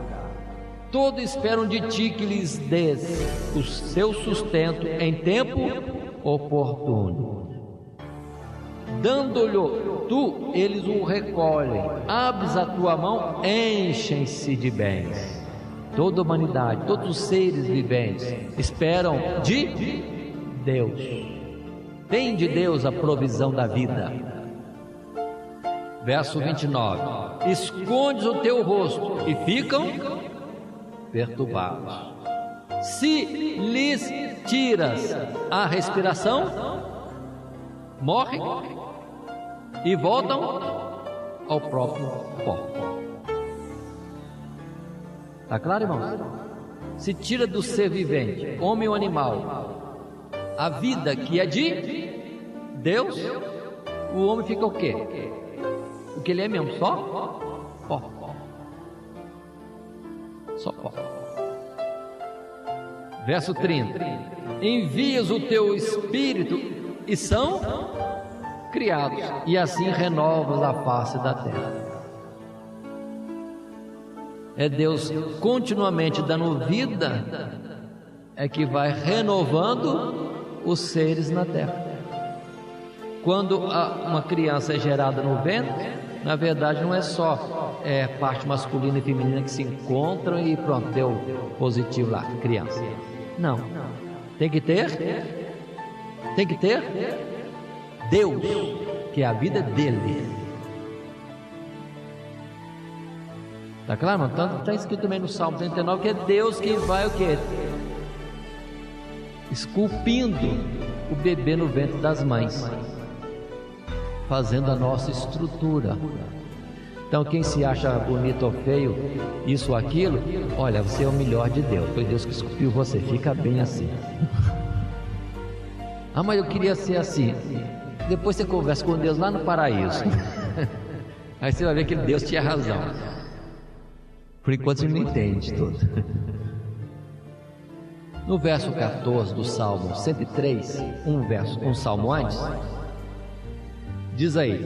Todos esperam de ti que lhes dês o seu sustento em tempo oportuno. Dando-lhe tu, eles o recolhem. Abres a tua mão, enchem-se de bens. Toda a humanidade, todos os seres viventes esperam de Deus. Tem de Deus a provisão da vida. Verso 29. Escondes o teu rosto e ficam perturbados. Se lhes tiras a respiração, morrem e voltam ao próprio pó. Está claro, irmãos? Se tira do ser vivente, homem ou animal, a vida que é de Deus, o homem fica o quê? O que ele é mesmo? Só pó. Só pó. Verso 30. Envias o teu espírito e são criados, e assim renovas a face da terra. É Deus continuamente dando vida, é que vai renovando os seres na terra. Quando uma criança é gerada no ventre, na verdade não é só parte masculina e feminina que se encontram e pronto, deu positivo lá, criança. Não, tem que ter Deus, que é a vida dele. Tá claro? Está escrito também no Salmo 39 que é Deus que vai o quê? Esculpindo o bebê no ventre das mães, fazendo a nossa estrutura. Então quem se acha bonito ou feio, isso ou aquilo, olha, você é o melhor de Deus, foi Deus que esculpiu você, fica bem assim. Ah, mas eu queria ser assim. Depois você conversa com Deus lá no paraíso. Aí você vai ver que Deus tinha razão. Por enquanto você não entende tudo. No verso 14 do Salmo 103, um salmo antes, diz aí,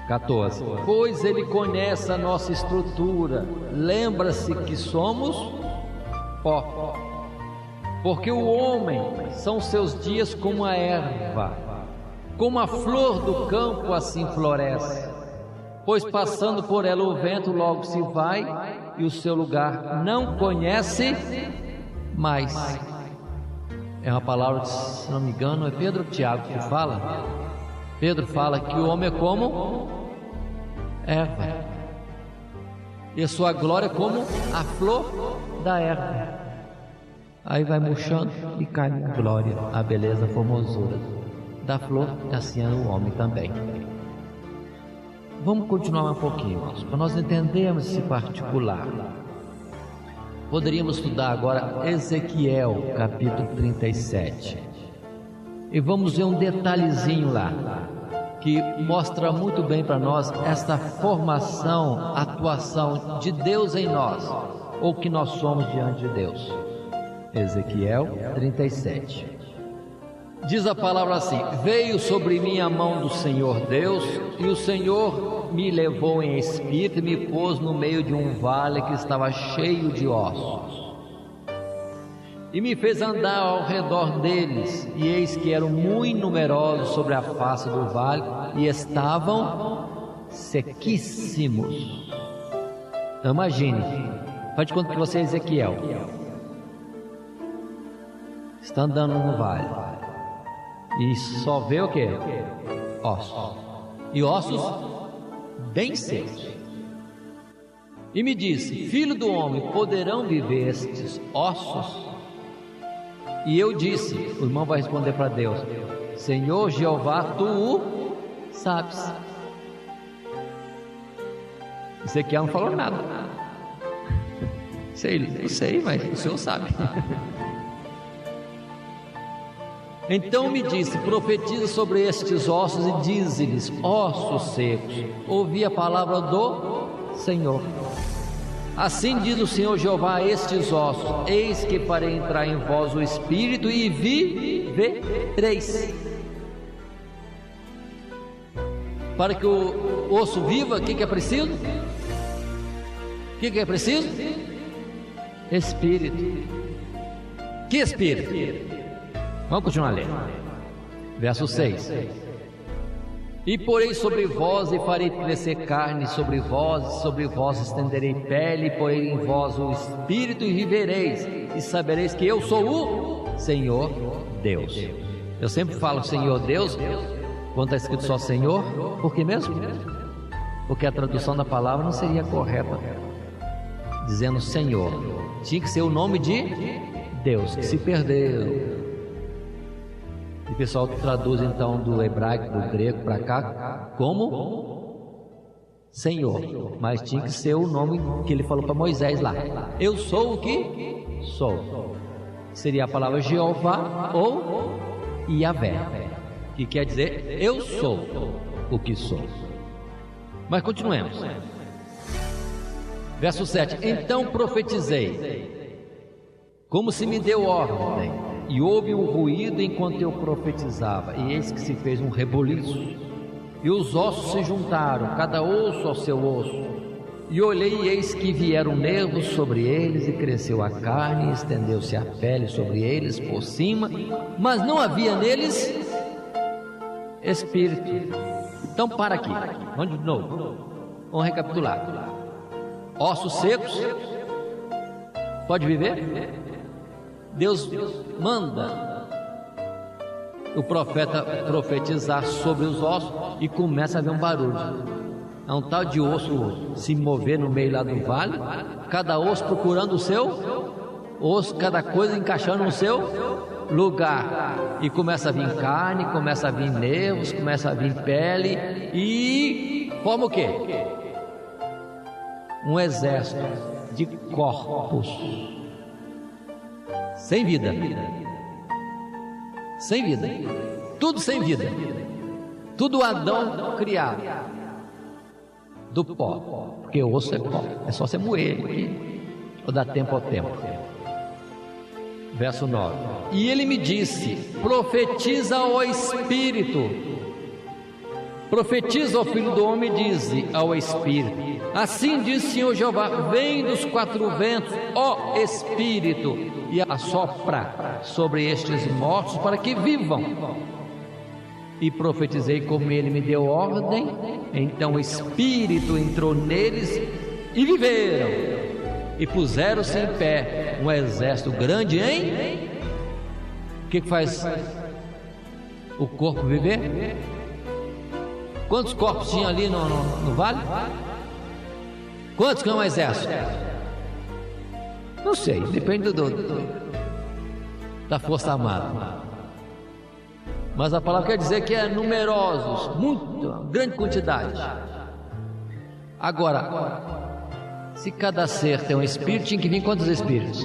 14: pois ele conhece a nossa estrutura, lembra-se que somos pó. Porque o homem são seus dias como a erva, como a flor do campo assim floresce. Pois passando por ela o vento logo se vai, e o seu lugar não conhece mais. É uma palavra, se não me engano, é Pedro ou Tiago que fala. Pedro fala que o homem é como erva, e a sua glória é como a flor da erva. Aí vai murchando e cai na glória, a beleza, a formosura da flor, assim é o homem também. Vamos continuar um pouquinho, irmãos, para nós entendermos esse particular. Poderíamos estudar agora Ezequiel, capítulo 37. E vamos ver um detalhezinho lá, que mostra muito bem para nós esta formação, atuação de Deus em nós, ou que nós somos diante de Deus. Ezequiel 37. Diz a palavra assim: veio sobre mim a mão do Senhor Deus, e o Senhor me levou em espírito e me pôs no meio de um vale que estava cheio de ossos, e me fez andar ao redor deles, e eis que eram muito numerosos sobre a face do vale, e estavam sequíssimos. Então imagine, faz de conta que você é Ezequiel, está andando no vale e só vê o que? Ossos, e ossos bem secos. E me disse: filho do homem, poderão viver estes ossos? E eu disse, o irmão vai responder para Deus: Senhor Jeová, tu o sabes. Ezequiel não falou nada. Eu sei, mas o Senhor sabe. Então me disse: profetiza sobre estes ossos e dize-lhes: ossos secos, ouvi a palavra do Senhor. Assim diz o Senhor Jeová a estes ossos: eis que farei entrar em vós o Espírito e vivereis. Para que o osso viva, o que é preciso? O que é preciso? Espírito. Que Espírito? Vamos continuar lendo. Verso 6. E porei sobre vós e farei crescer carne sobre vós estenderei pele, e porei em vós o Espírito e vivereis, e sabereis que eu sou o Senhor Deus. Eu sempre falo Senhor Deus, quando está escrito só Senhor, por que mesmo? Porque a tradução da palavra não seria correta, dizendo Senhor. Tinha que ser o nome de Deus, que se perdeu. E o pessoal traduz então do hebraico, do grego para cá, como Senhor, mas tinha que ser o nome que ele falou para Moisés lá. Eu sou o que sou. Seria a palavra Jeová ou Yahvé, que quer dizer eu sou o que sou. Mas continuemos. Verso 7. Então profetizei, como se me deu ordem, e houve um ruído enquanto eu profetizava, e eis que se fez um reboliço, e os ossos se juntaram, cada osso ao seu osso. E olhei, e eis que vieram nervos sobre eles, e cresceu a carne, e estendeu-se a pele sobre eles por cima, mas não havia neles espírito. Então para aqui, vamos de novo, vamos recapitular. Ossos secos, pode viver? Deus manda o profeta profetizar sobre os ossos e começa a ver um barulho. É um tal de osso se mover no meio lá do vale, cada osso procurando o seu osso, cada coisa encaixando no seu lugar. E começa a vir carne, começa a vir nervos, começa a vir pele e forma o quê? Um exército de corpos sem vida, sem vida, tudo sem vida, tudo Adão criado do pó, porque o osso é pó, é só você moer aqui, ou dar tempo ao tempo. Verso 9. E ele me disse: profetiza ao Espírito, profetiza ao Filho do Homem, dize ao Espírito: assim diz o Senhor Jeová, vem dos quatro ventos, ó Espírito, e assopra sobre estes mortos para que vivam. E profetizei como ele me deu ordem, então o Espírito entrou neles e viveram, e puseram-se em pé um exército grande em... O que faz o corpo viver? Quantos corpos tinha ali no vale? Quantos que é um exército? Não sei, depende da força armada. Mas a palavra quer dizer que é numerosos, muito, grande quantidade. Agora, se cada ser tem um espírito, tinha que vir quantos espíritos?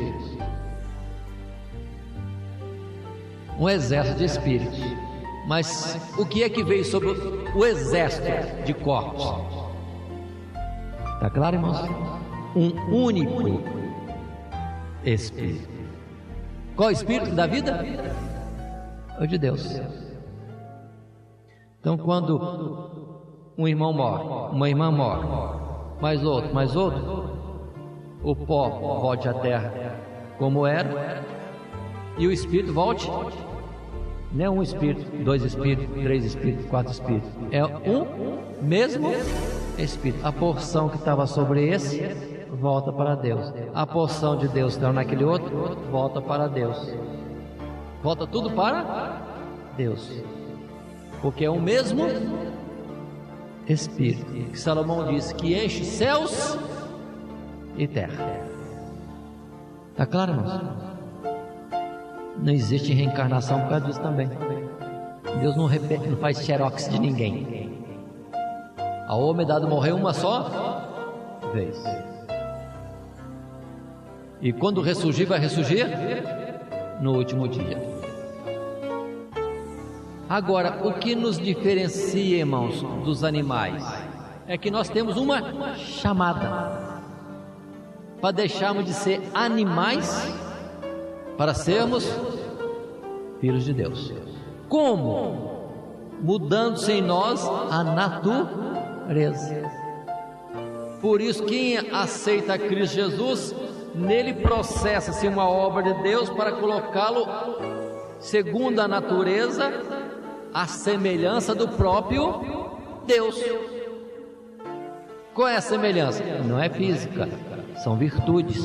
Um exército de espíritos. Mas o que é que veio sobre o exército de corpos? Está claro, irmãos? Um único Espírito. Qual é o Espírito da vida? É o de Deus. Então quando um irmão morre, uma irmã morre, mais outro, o pó volte à terra como era, e o Espírito volte. Não é um Espírito, dois Espíritos, três Espíritos, quatro Espíritos, é um mesmo Espírito. A porção que estava sobre esse volta para Deus, a porção de Deus que estava naquele outro volta para Deus, volta tudo para Deus, porque é o mesmo Espírito que Salomão disse que enche céus e terra. Está claro, irmãos? Não existe reencarnação por causa disso também. Deus não faz xerox de ninguém. A homem morreu uma só vez, e quando ressurgir, vai ressurgir no último dia. Agora, o que nos diferencia, irmãos, dos animais é que nós temos uma chamada para deixarmos de ser animais para sermos filhos de Deus. Como? Mudando-se em nós a natureza. Por isso, quem aceita Cristo Jesus, nele processa-se uma obra de Deus para colocá-lo segundo a natureza, a semelhança do próprio Deus. Qual é a semelhança? Não é física, são virtudes.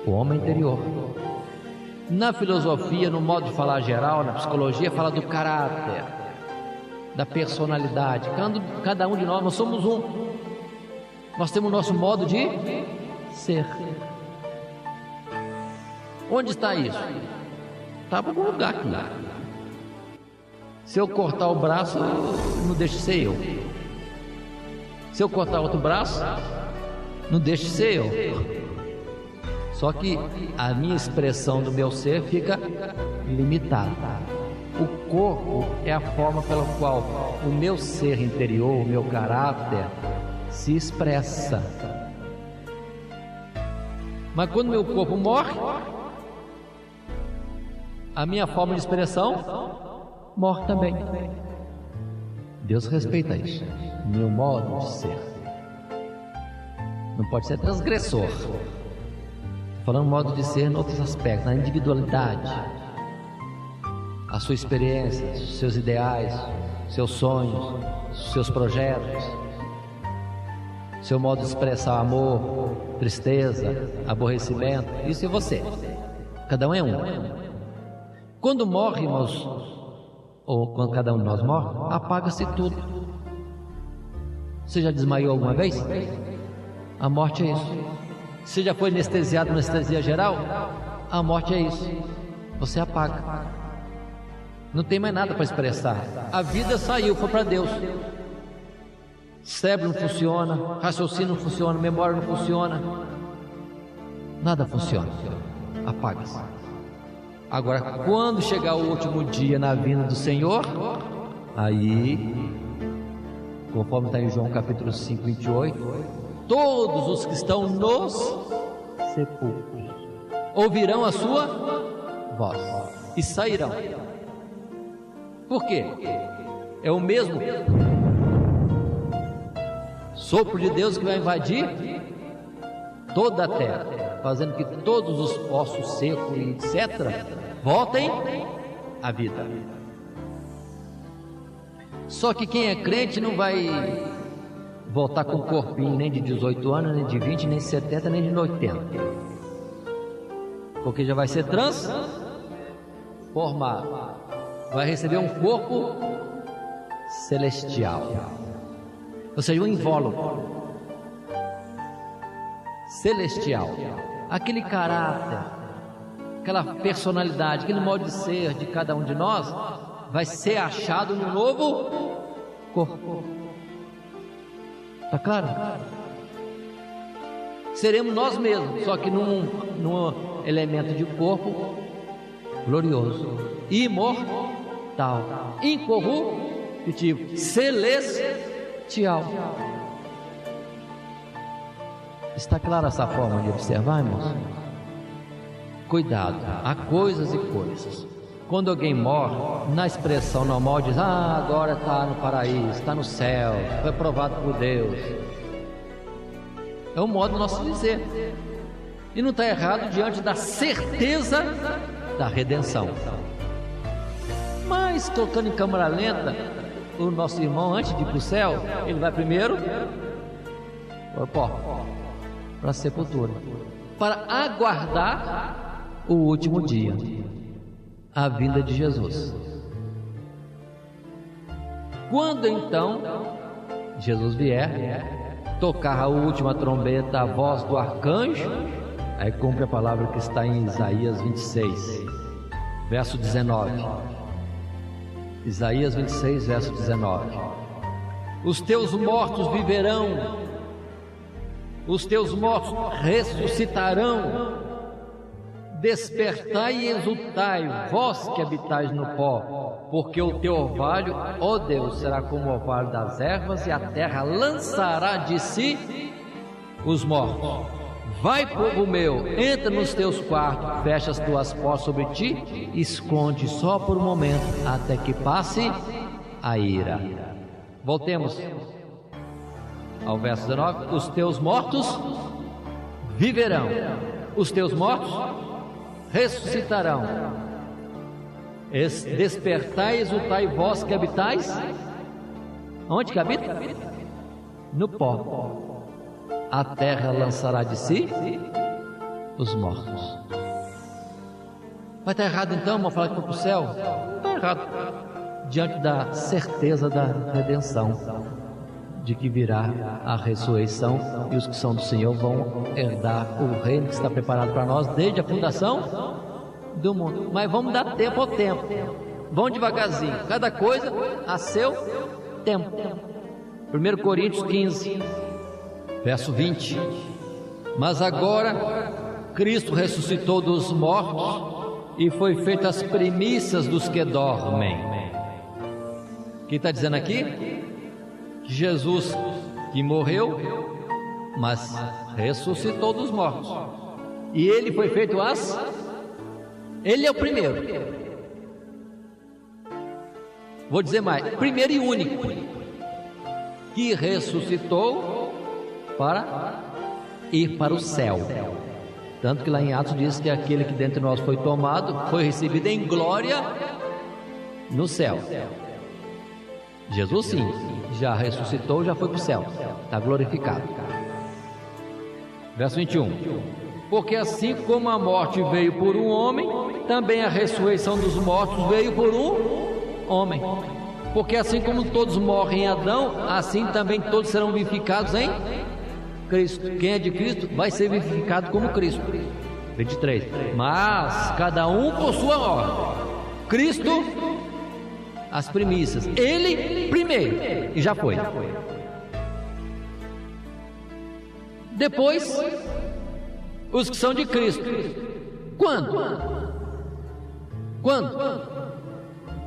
O homem interior. Na filosofia, no modo de falar geral, na psicologia, fala do caráter, da personalidade. Cada um de nós somos um. Nós temos o nosso modo de ser. Onde está isso? Está em algum lugar aqui. Se eu cortar o braço, não deixa de ser eu. Se eu cortar outro braço, não deixa de ser eu. Só que a minha expressão do meu ser fica limitada. O corpo é a forma pela qual o meu ser interior, o meu caráter se expressa. Mas quando meu corpo morre, a minha forma de expressão morre também. Deus respeita isso. Meu modo de ser não pode ser transgressor. Falando modo de ser em outros aspectos, na individualidade, a sua experiência, seus ideais, seus sonhos, seus projetos, seu modo de expressar amor, tristeza, aborrecimento. Isso é você. Cada um é um. Quando morre, irmãos, ou quando cada um de nós morre, apaga-se tudo. Você já desmaiou alguma vez? A morte é isso. Você já foi anestesiado, anestesia geral? A morte é isso. Você apaga. Não tem mais nada para expressar. A vida saiu, foi para Deus. Cérebro não funciona, raciocínio não funciona, memória não funciona. Nada funciona. Apaga-se. Agora, quando chegar o último dia na vinda do Senhor, aí, conforme está em João capítulo 5, 28, todos os que estão nos sepulcros ouvirão a sua voz e sairão. Por quê? É o mesmo sopro de Deus que vai invadir toda a terra, fazendo que todos os ossos secos e etc. voltem à vida. Só que quem é crente não vai voltar com um corpinho nem de 18 anos, nem de 20, nem de 70, nem de 80. Porque já vai ser transformado. Vai receber um corpo celestial. Ou seja, um invólucro celestial. Aquele caráter, aquela personalidade, aquele modo de ser de cada um de nós vai ser achado no novo corpo. Está claro? Seremos nós mesmos, só que num elemento de corpo glorioso, imortal, incorruptível, celestial. Está clara essa forma de observar, irmãos? Cuidado, há coisas e coisas. Quando alguém morre, na expressão normal diz: agora está no paraíso, está no céu, foi provado por Deus. É o modo nosso dizer. E não está errado diante da certeza da redenção. Mas colocando em câmera lenta, o nosso irmão, antes de ir para o céu, ele vai primeiro para a sepultura, para aguardar o último dia, a vinda de Jesus. Quando então Jesus vier, tocar a última trombeta, a voz do arcanjo, aí cumpre a palavra que está em Isaías 26, verso 19. Isaías 26, verso 19. Os teus mortos viverão, os teus mortos ressuscitarão, Despertai e exultai, vós que habitais no pó, porque o teu orvalho, ó Deus, será como o orvalho das ervas, e a terra lançará de si os mortos. Vai, povo meu, entra nos teus quartos, fecha as tuas portas sobre ti, esconde só por um momento, até que passe a ira. Voltemos ao verso 19. Os teus mortos viverão, os teus mortos ressuscitarão. Despertai e exultai, vós que habitais. Onde que habita? No pó. A terra lançará de si os mortos. Vai estar errado então, vamos falar que foi para o céu? Não está errado, diante da certeza da redenção, de que virá a ressurreição e os que são do Senhor vão herdar o reino que está preparado para nós desde a fundação do mundo. Mas vamos dar tempo ao tempo, vamos devagarzinho, cada coisa a seu tempo. 1 Coríntios 15, verso 20. Mas agora Cristo ressuscitou dos mortos e foi feito as primícias dos que dormem. O que está dizendo aqui? Que Jesus, que morreu, mas ressuscitou dos mortos, e ele foi feito ele é o primeiro. Vou dizer mais, primeiro e único, que ressuscitou para ir para o céu. Tanto que lá em Atos diz que aquele que dentre nós foi tomado, foi recebido em glória no céu. Jesus sim, já ressuscitou, já foi para o céu, está glorificado. Verso 21. Porque assim como a morte veio por um homem, também a ressurreição dos mortos veio por um homem. Porque assim como todos morrem em Adão, assim também todos serão vivificados em Cristo. Quem é de Cristo vai ser vivificado como Cristo. 23. Mas cada um por sua ordem. Cristo, as primícias. Ele primeiro, e já foi. Depois, os que são de Cristo. Quando? Quando?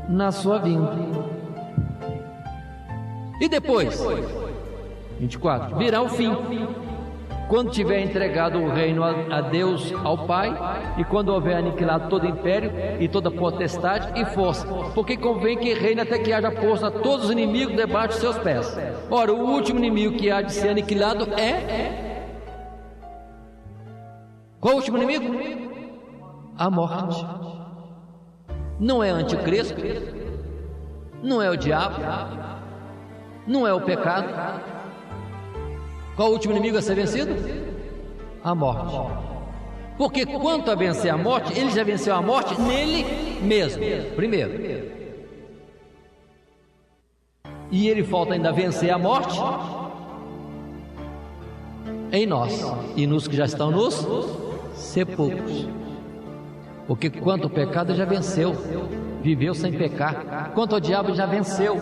Na sua vinda. E depois? 24. Virá o fim, quando tiver entregado o reino a Deus, ao Pai, e quando houver aniquilado todo império e toda potestade e força, porque convém que reine até que haja posto a todos os inimigos debaixo de seus pés. Ora, o último inimigo que há de ser aniquilado é... Qual o último inimigo? A morte. Não é anticristo, não é o diabo, não é o pecado. Qual o último inimigo a ser vencido? A morte. Porque quanto a vencer a morte, ele já venceu a morte nele mesmo, primeiro. E ele falta ainda vencer a morte em nós e nos que já estão nos sepulcros. Porque quanto ao pecado ele já venceu, viveu sem pecar. Quanto ao diabo ele já venceu.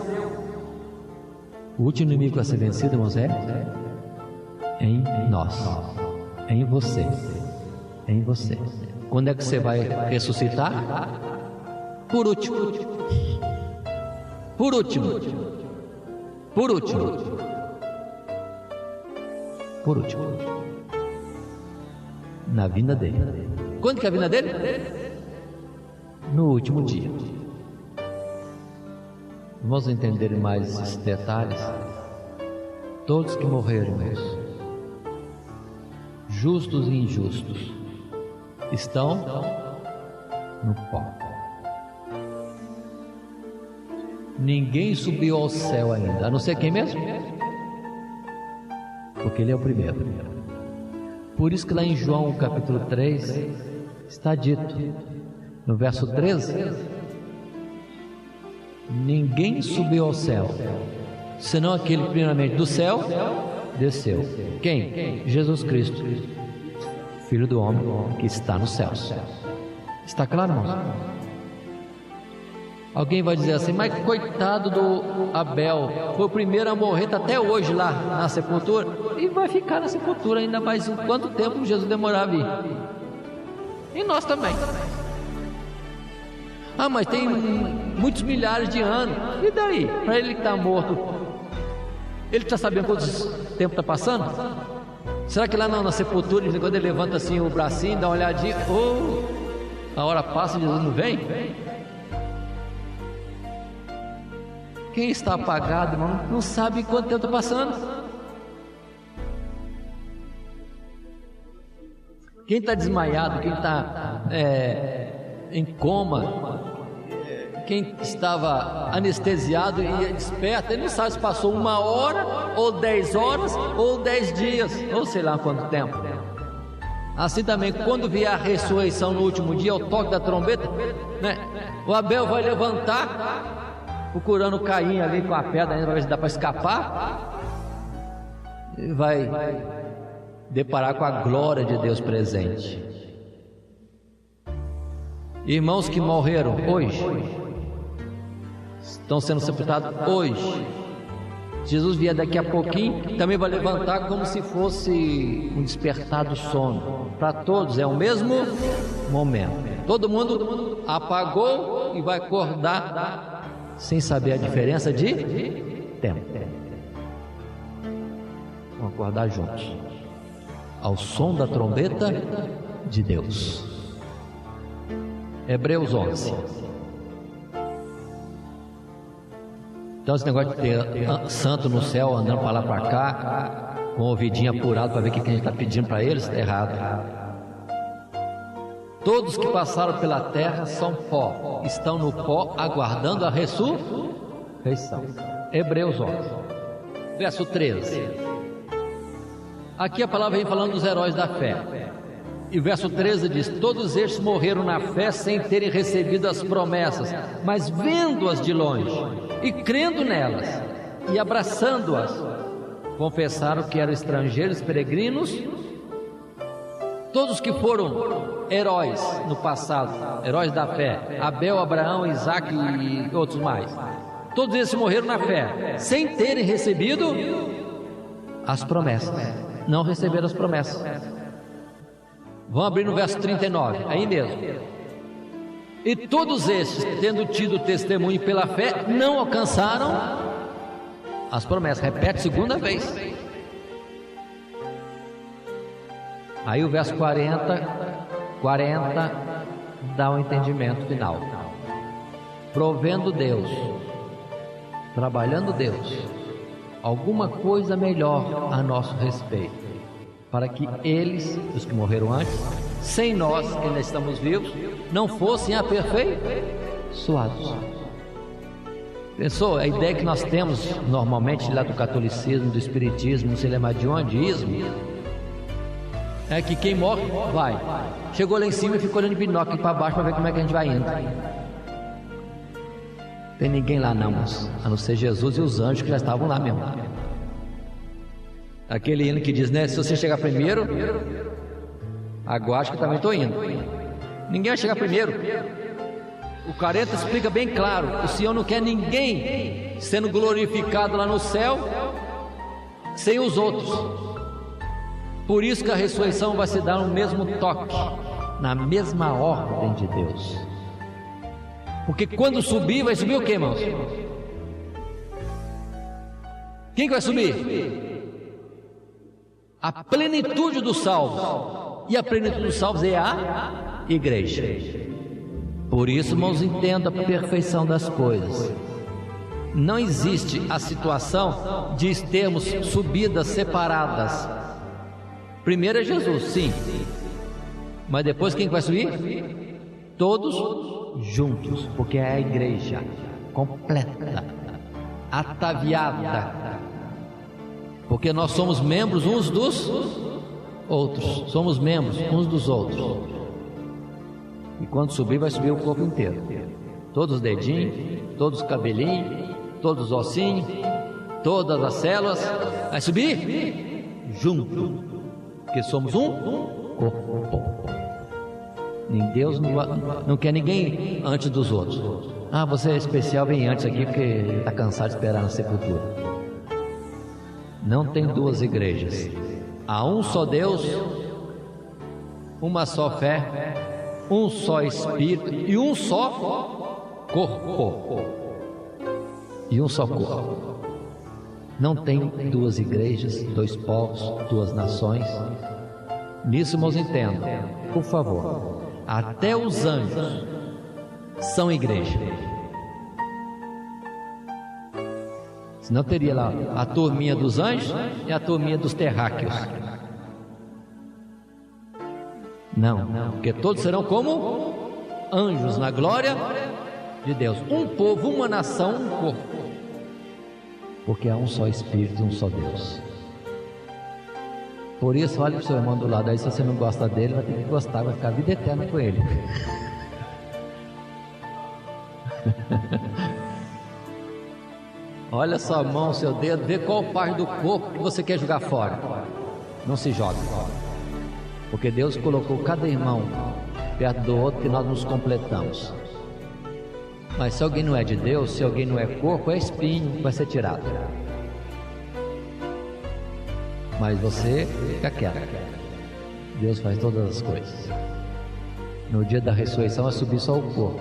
O último inimigo a ser vencido, irmãos, é em nós, em você, em você. Quando é que você vai ressuscitar? Por último. Por último. Por último. Por último. Na vinda dele. Quando que é a vinda dele? No último dia. Vamos entender mais esses detalhes. Todos que morreram, justos e injustos, estão no pó. Ninguém subiu ao céu ainda, a não ser quem mesmo? Porque ele é o primeiro. Por isso que lá em João capítulo 3 está dito, no verso 13: ninguém subiu ao céu, senão aquele primeiramente do céu desceu. Quem? Jesus Cristo, Filho do homem que está nos céus. Está claro, irmãos? Alguém vai dizer assim: mas coitado do Abel, foi o primeiro a morrer, está até hoje lá na sepultura, e vai ficar na sepultura ainda mais quanto tempo Jesus demorar a vir. E nós também. Ah, mas tem muitos milhares de anos. E daí? Para ele que está morto, ele está sabendo quanto tempo está passando? Será que lá na sepultura, quando ele levanta assim o bracinho, dá uma olhadinha, a hora passa e Jesus não vem? Quem está apagado, irmão, não sabe quanto tempo está passando. Quem está desmaiado, quem está em coma, quem estava anestesiado e desperta, ele não sabe se passou 1 hora, ou 10 horas, ou 10 dias, ou sei lá quanto tempo. Assim também, quando vier a ressurreição no último dia, o toque da trombeta, né? O Abel vai levantar, procurando Caim ali com a pedra, para ver se dá para escapar, e vai deparar com a glória de Deus presente. Irmãos que morreram hoje, estão sendo sepultados hoje. Jesus vier daqui a pouquinho, também vai levantar como se fosse um despertar do sono. Para todos é o mesmo momento. Todo mundo apagou e vai acordar sem saber a diferença de tempo. Vamos acordar juntos, ao som da trombeta de Deus. Hebreus 11. Então esse negócio de ter santo no céu andando para lá para cá, com o ouvidinho apurado para ver o que a gente está pedindo para eles, está errado. Todos que passaram pela terra são pó, estão no pó aguardando a ressurreição. Hebreus 11, verso 13. Aqui a palavra vem falando dos heróis da fé. E o verso 13 diz: todos estes morreram na fé sem terem recebido as promessas, mas vendo-as de longe e crendo nelas e abraçando-as, confessaram que eram estrangeiros, peregrinos. Todos que foram heróis no passado, heróis da fé, Abel, Abraão, Isaac e outros mais, todos esses morreram na fé sem terem recebido as promessas. Não receberam as promessas. Vamos abrir no verso 39, aí mesmo. E todos estes, tendo tido testemunho pela fé, não alcançaram as promessas. Repete segunda vez. Aí o verso 40 dá um entendimento final. Provendo Deus, trabalhando Deus, alguma coisa melhor a nosso respeito, para que eles, os que morreram antes, sem nós que ainda estamos vivos, não fossem aperfeiçoados. Pensou? A ideia que nós temos normalmente lá do catolicismo, do espiritismo, não sei lá mais de onde, ismo, é que quem morre, vai. Chegou lá em cima e ficou olhando de binóculo para baixo para ver como é que a gente vai indo. Tem ninguém lá não, a não ser Jesus e os anjos que já estavam lá mesmo. Aquele hino que diz, né? Se você chegar primeiro, aguarde que eu também estou indo. Ninguém vai chegar primeiro. O 40 explica bem claro: o Senhor não quer ninguém sendo glorificado lá no céu sem os outros. Por isso que a ressurreição vai se dar no mesmo toque, na mesma ordem de Deus. Porque quando subir, vai subir o que, irmãos? Quem que vai subir? A plenitude dos salvos. E a plenitude dos salvos é a igreja. Por isso, irmãos, entenda a perfeição das coisas. Não existe a situação de termos subidas separadas. Primeiro é Jesus, sim. Mas depois quem vai subir? Todos juntos, porque é a igreja completa, ataviada. Porque nós somos membros uns dos outros. Somos membros uns dos outros. E quando subir, vai subir o corpo inteiro. Todos os dedinhos, todos os cabelinhos, todos os ossinhos, todas as células. Vai subir junto. Porque somos um corpo. Deus não quer ninguém antes dos outros. Ah, você é especial, vem antes aqui porque está cansado de esperar na sepultura. Não tem duas igrejas. Há um só Deus, uma só fé um só Espírito e um só corpo. E um só corpo. Não tem duas igrejas, dois povos, duas nações. Nisso, irmãos, entendam, por favor. Até os anjos são igreja. Senão teria lá a turminha dos anjos e a turminha dos terráqueos. Não, porque todos serão como anjos na glória de Deus. Um povo, uma nação, um corpo. Porque há um só Espírito, um só Deus. Por isso, olhe para o seu irmão do lado aí, se você não gosta dele, vai ter que gostar, vai ficar a vida eterna com ele. Olha sua mão, seu dedo, vê qual parte do corpo que você quer jogar fora. Não se joga. Porque Deus colocou cada irmão perto do outro, que nós nos completamos. Mas se alguém não é de Deus, se alguém não é corpo, é espinho que vai ser tirado. Mas você fica quieto. Deus faz todas as coisas. No dia da ressurreição vai subir só o corpo.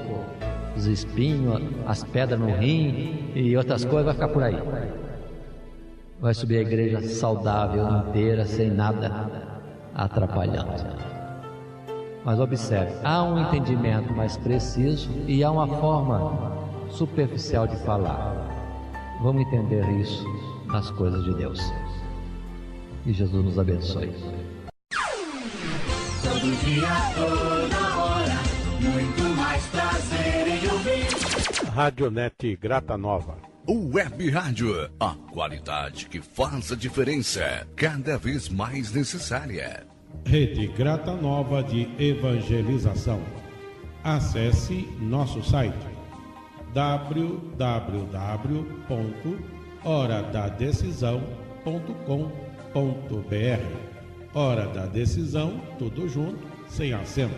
Os espinhos, as pedras no rim e outras coisas vai ficar por aí. Vai subir a igreja saudável, inteira, sem nada atrapalhando. Mas observe, há um entendimento mais preciso e há uma forma superficial de falar. Vamos entender isso nas coisas de Deus. E Jesus nos abençoe. Todo dia, toda hora, muito mais prazer em ouvir. Radionet Grata Nova. Web Rádio, a qualidade que faz a diferença, cada vez mais necessária. Rede Grata Nova de Evangelização. Acesse nosso site www.horadadecisão.com.br. Hora da Decisão, tudo junto, sem acento.